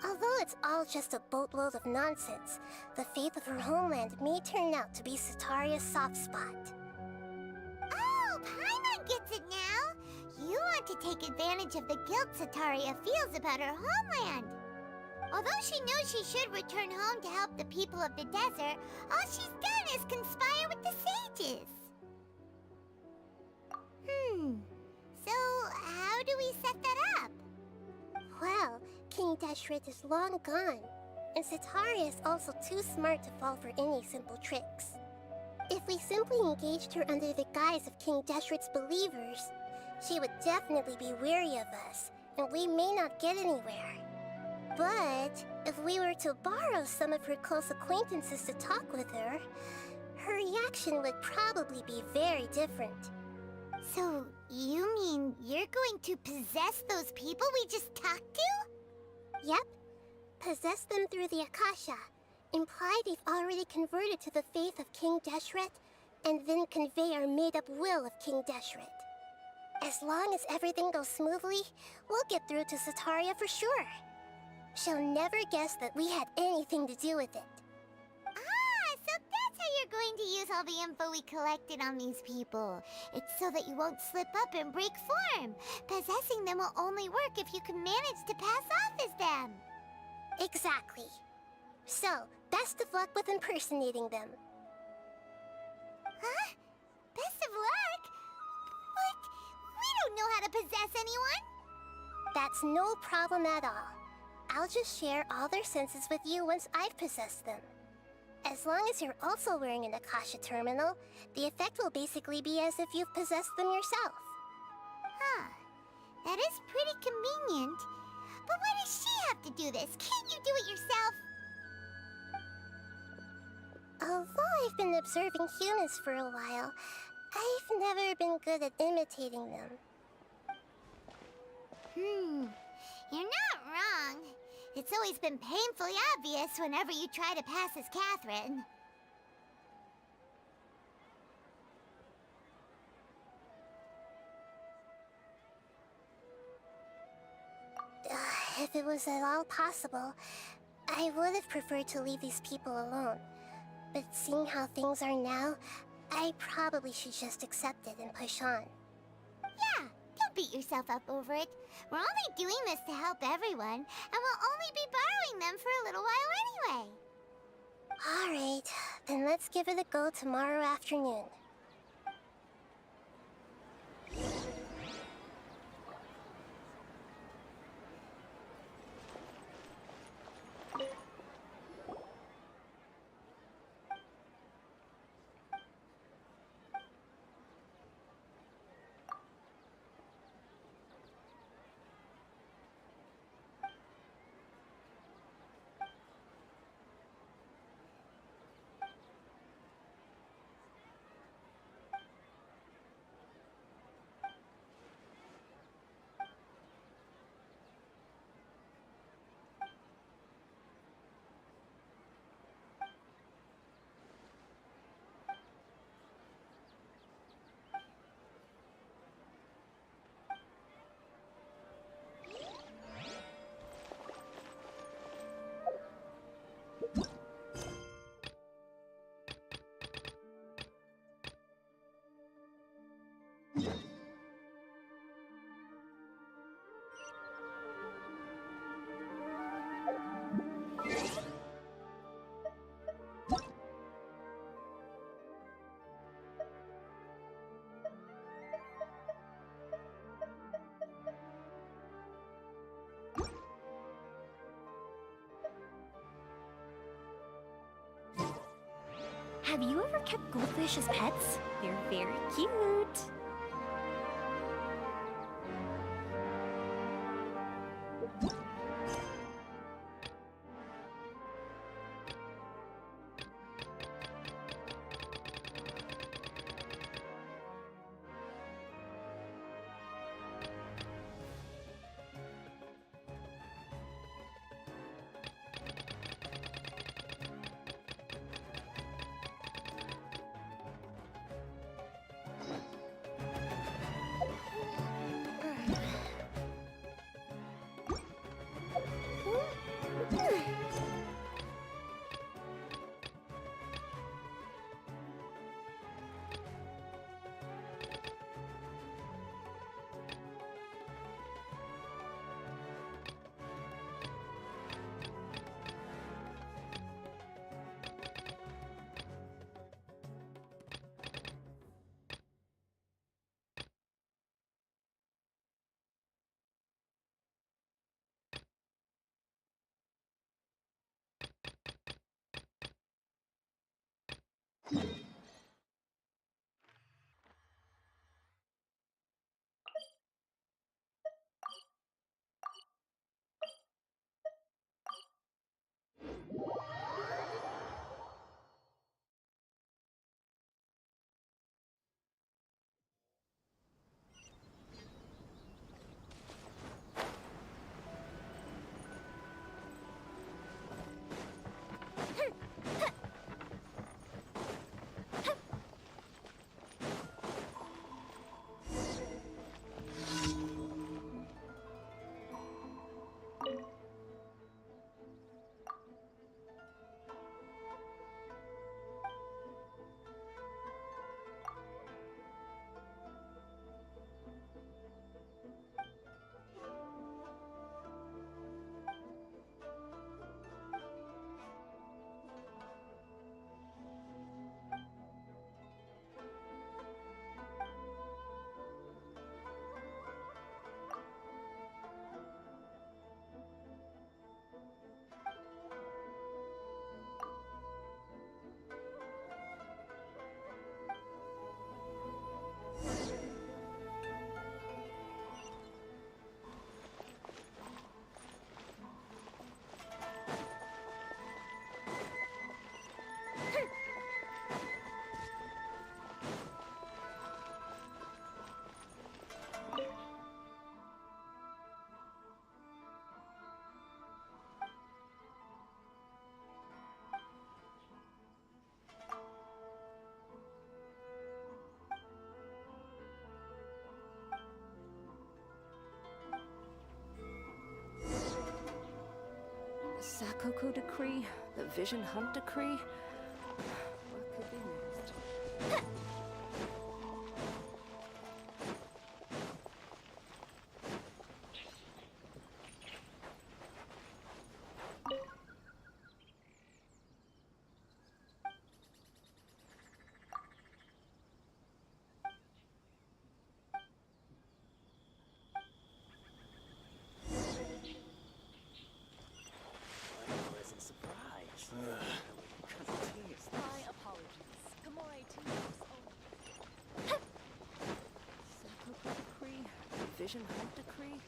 Although it's all just a boatload of nonsense, the fate of her homeland may turn out to be Setaria's soft spot. Oh, Paimon gets it now! You want to take advantage of the guilt Setaria feels about her homeland. Although she knows she should return home to help the people of the desert, all she's done is conspire with the sages. So how do we set that up? Well, King Deshret is long gone, and Setaria is also too smart to fall for any simple tricks. If we simply engaged her under the guise of King Deshret's believers, she would definitely be weary of us, and we may not get anywhere. But if we were to borrow some of her close acquaintances to talk with her, her reaction would probably be very different. So, you mean you're going to possess those people we just talked to? Yep. Possess them through the Akasha. Imply they've already converted to the faith of King Deshret, and then convey our made-up will of King Deshret. As long as everything goes smoothly, we'll get through to Setaria for sure. She'll never guess that we had anything to do with it. So that's how you're going to use all the info we collected on these people. It's so that you won't slip up and break form. Possessing them will only work if you can manage to pass off as them. Exactly. So, best of luck with impersonating them. Huh? Best of luck? But we don't know how to possess anyone. That's no problem at all. I'll just share all their senses with you once I've possessed them. As long as you're also wearing an Akasha terminal, the effect will basically be as if you've possessed them yourself. Huh. That is pretty convenient. But why does she have to do this? Can't you do it yourself? Although I've been observing humans for a while, I've never been good at imitating them. You're not wrong. It's always been painfully obvious whenever you try to pass as Catherine. If it was at all possible, I would have preferred to leave these people alone. But seeing how things are now, I probably should just accept it and push on. Yeah, don't beat yourself up over it. We're only doing this to help everyone, and we'll only be borrowing them for a little while anyway. Alright, then let's give it a go tomorrow afternoon. Have you ever kept goldfish as pets? They're very cute. Self-Cocoa Decree? The Vision Hunt Decree? What could be next? Pleasant surprise. My apologies. Kamore Tears only. Self-Cocoa Decree? The Vision Hunt Decree?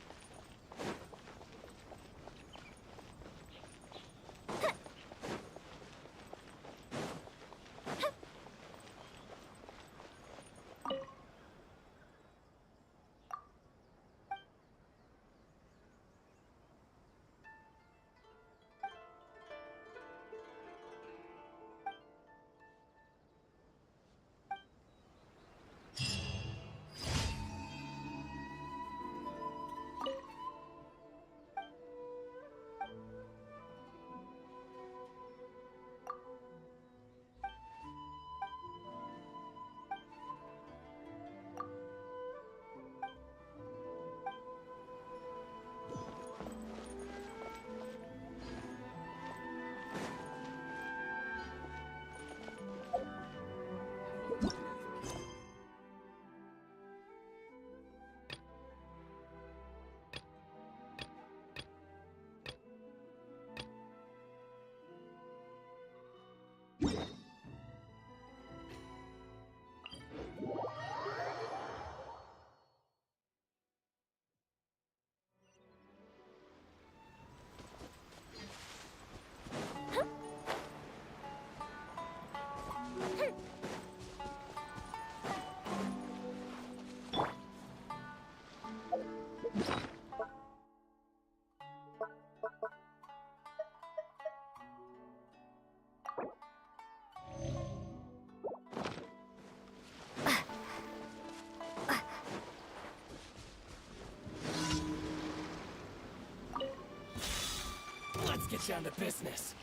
Let's get down to business.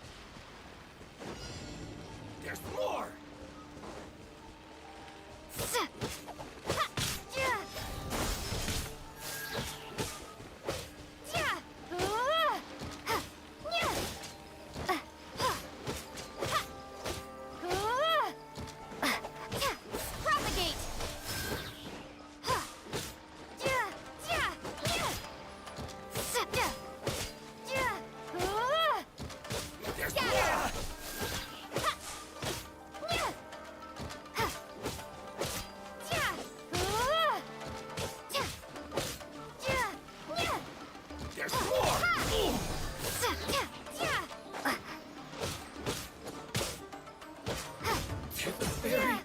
There's more! There's more! There's more! Ooh. To the very...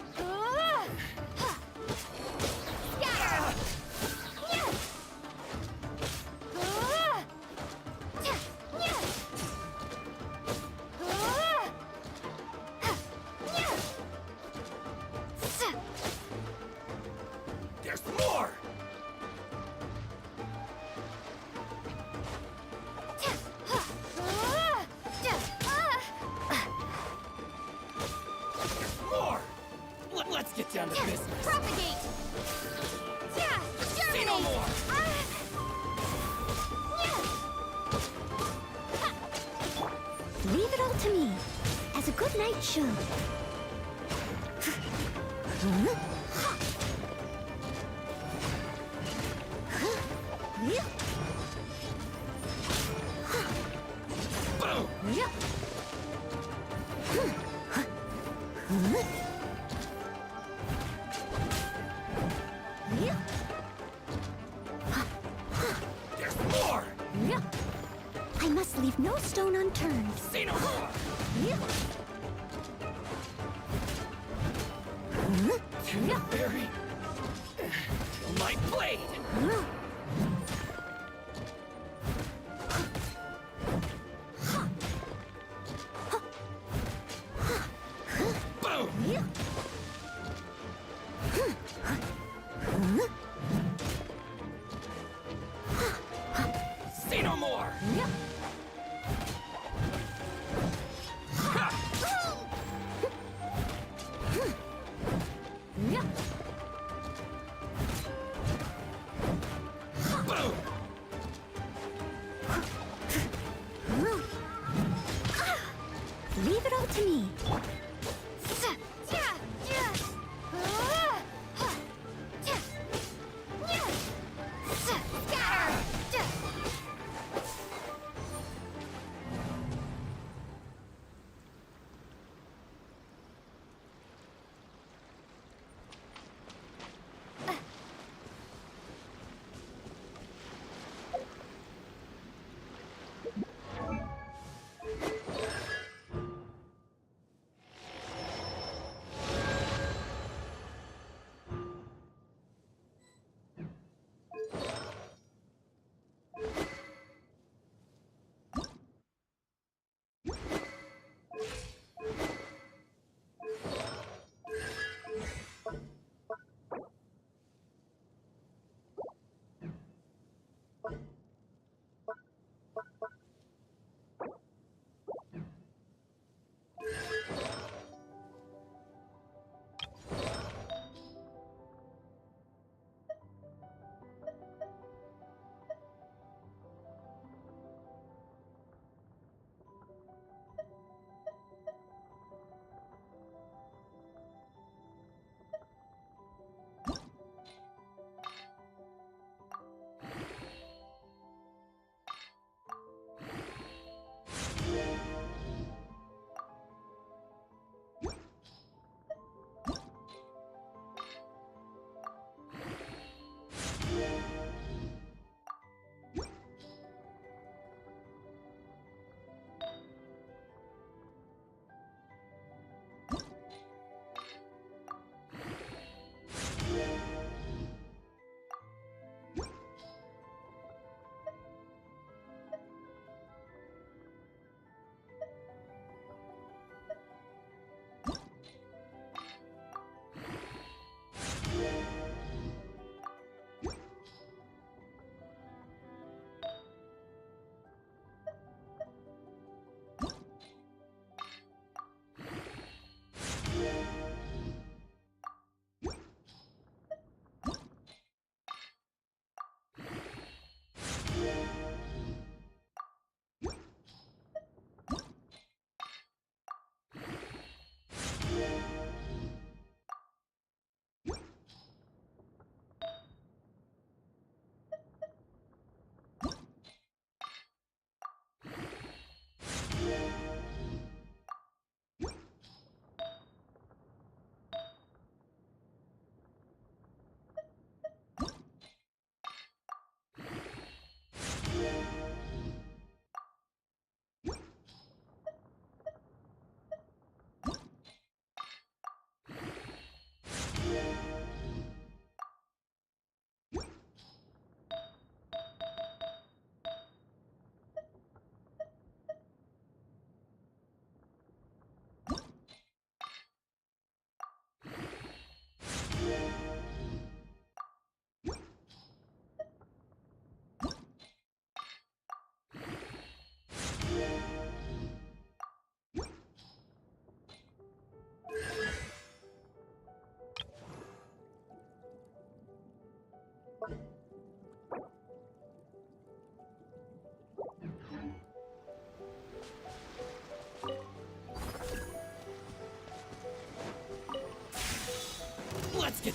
There's more! There's more! Let's get down to business. Propagate! Say no more! Leave it all to me, as a good knight should. Boom! There's more! I must leave no stone unturned. Say no more! To the very... My blade! Boom! Say no more!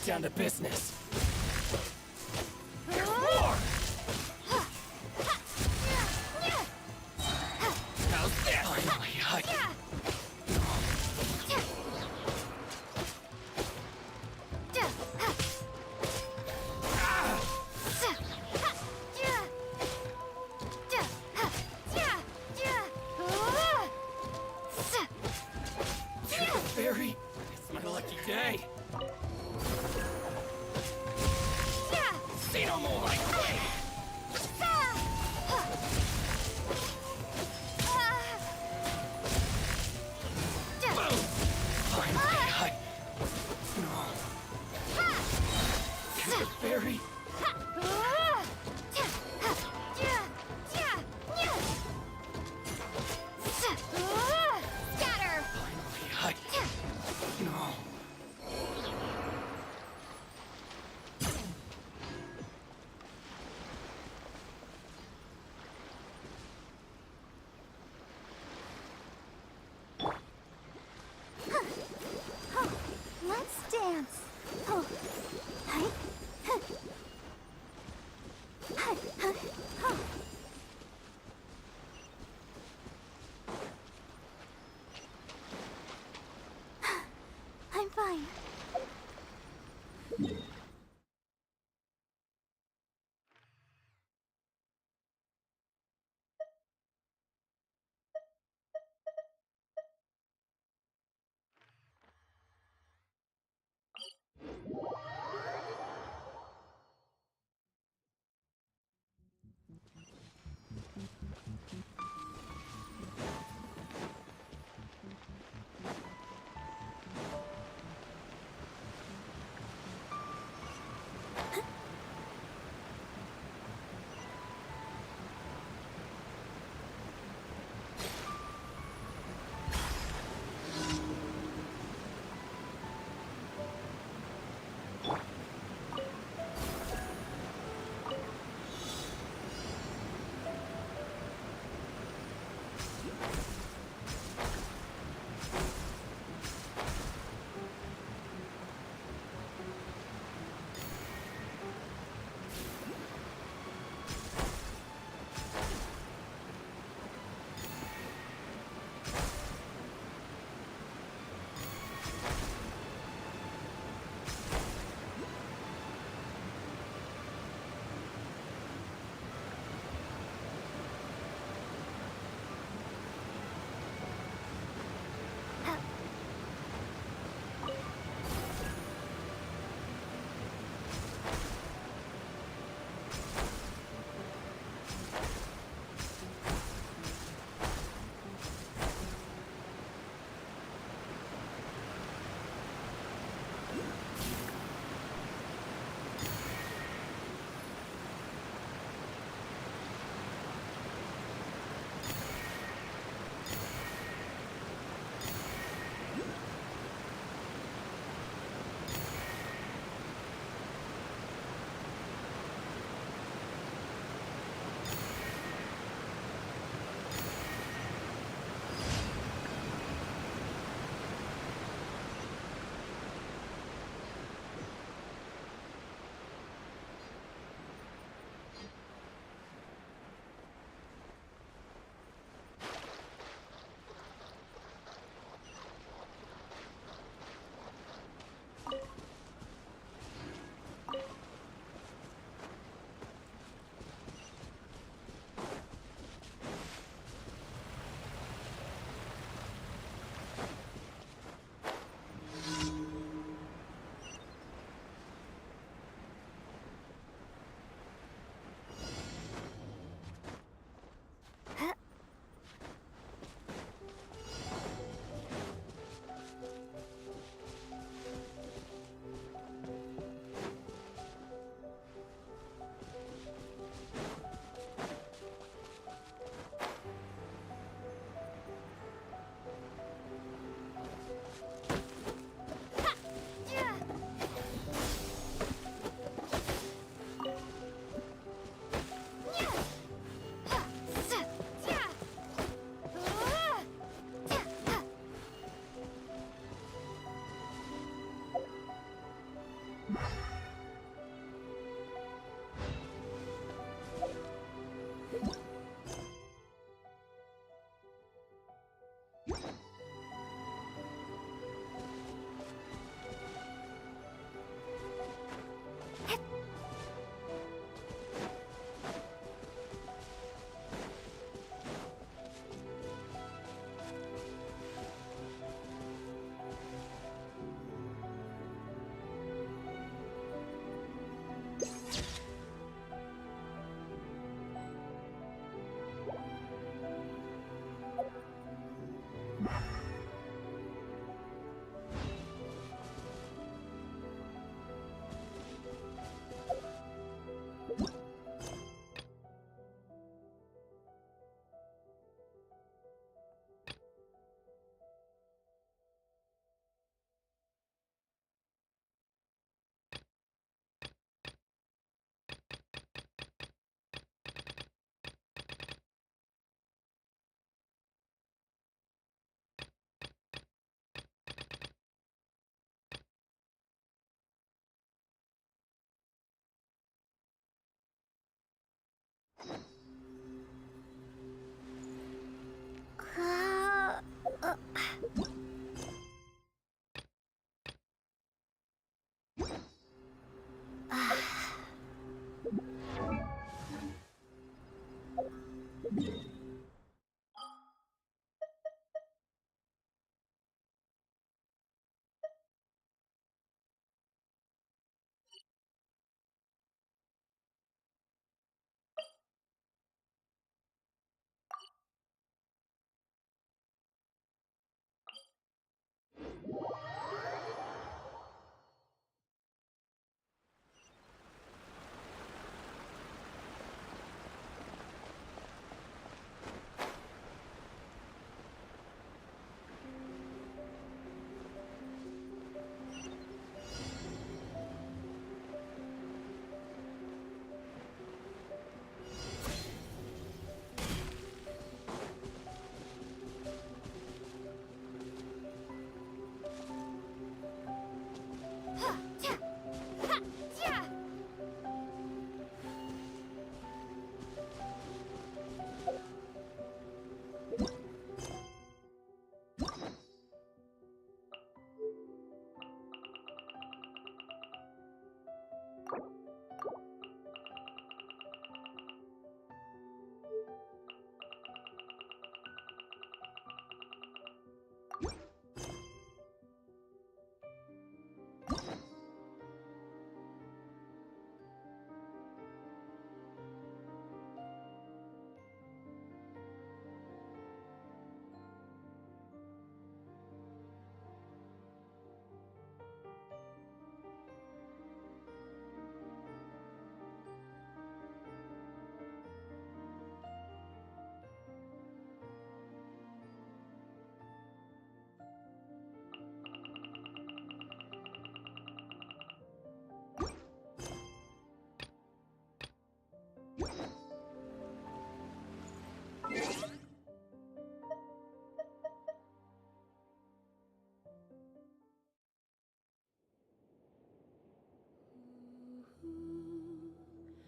down to business. How's that? Finally, Fairy, it's my lucky day. Say no more, my queen. Boom! Finally, No. Fairy. Scatter! No.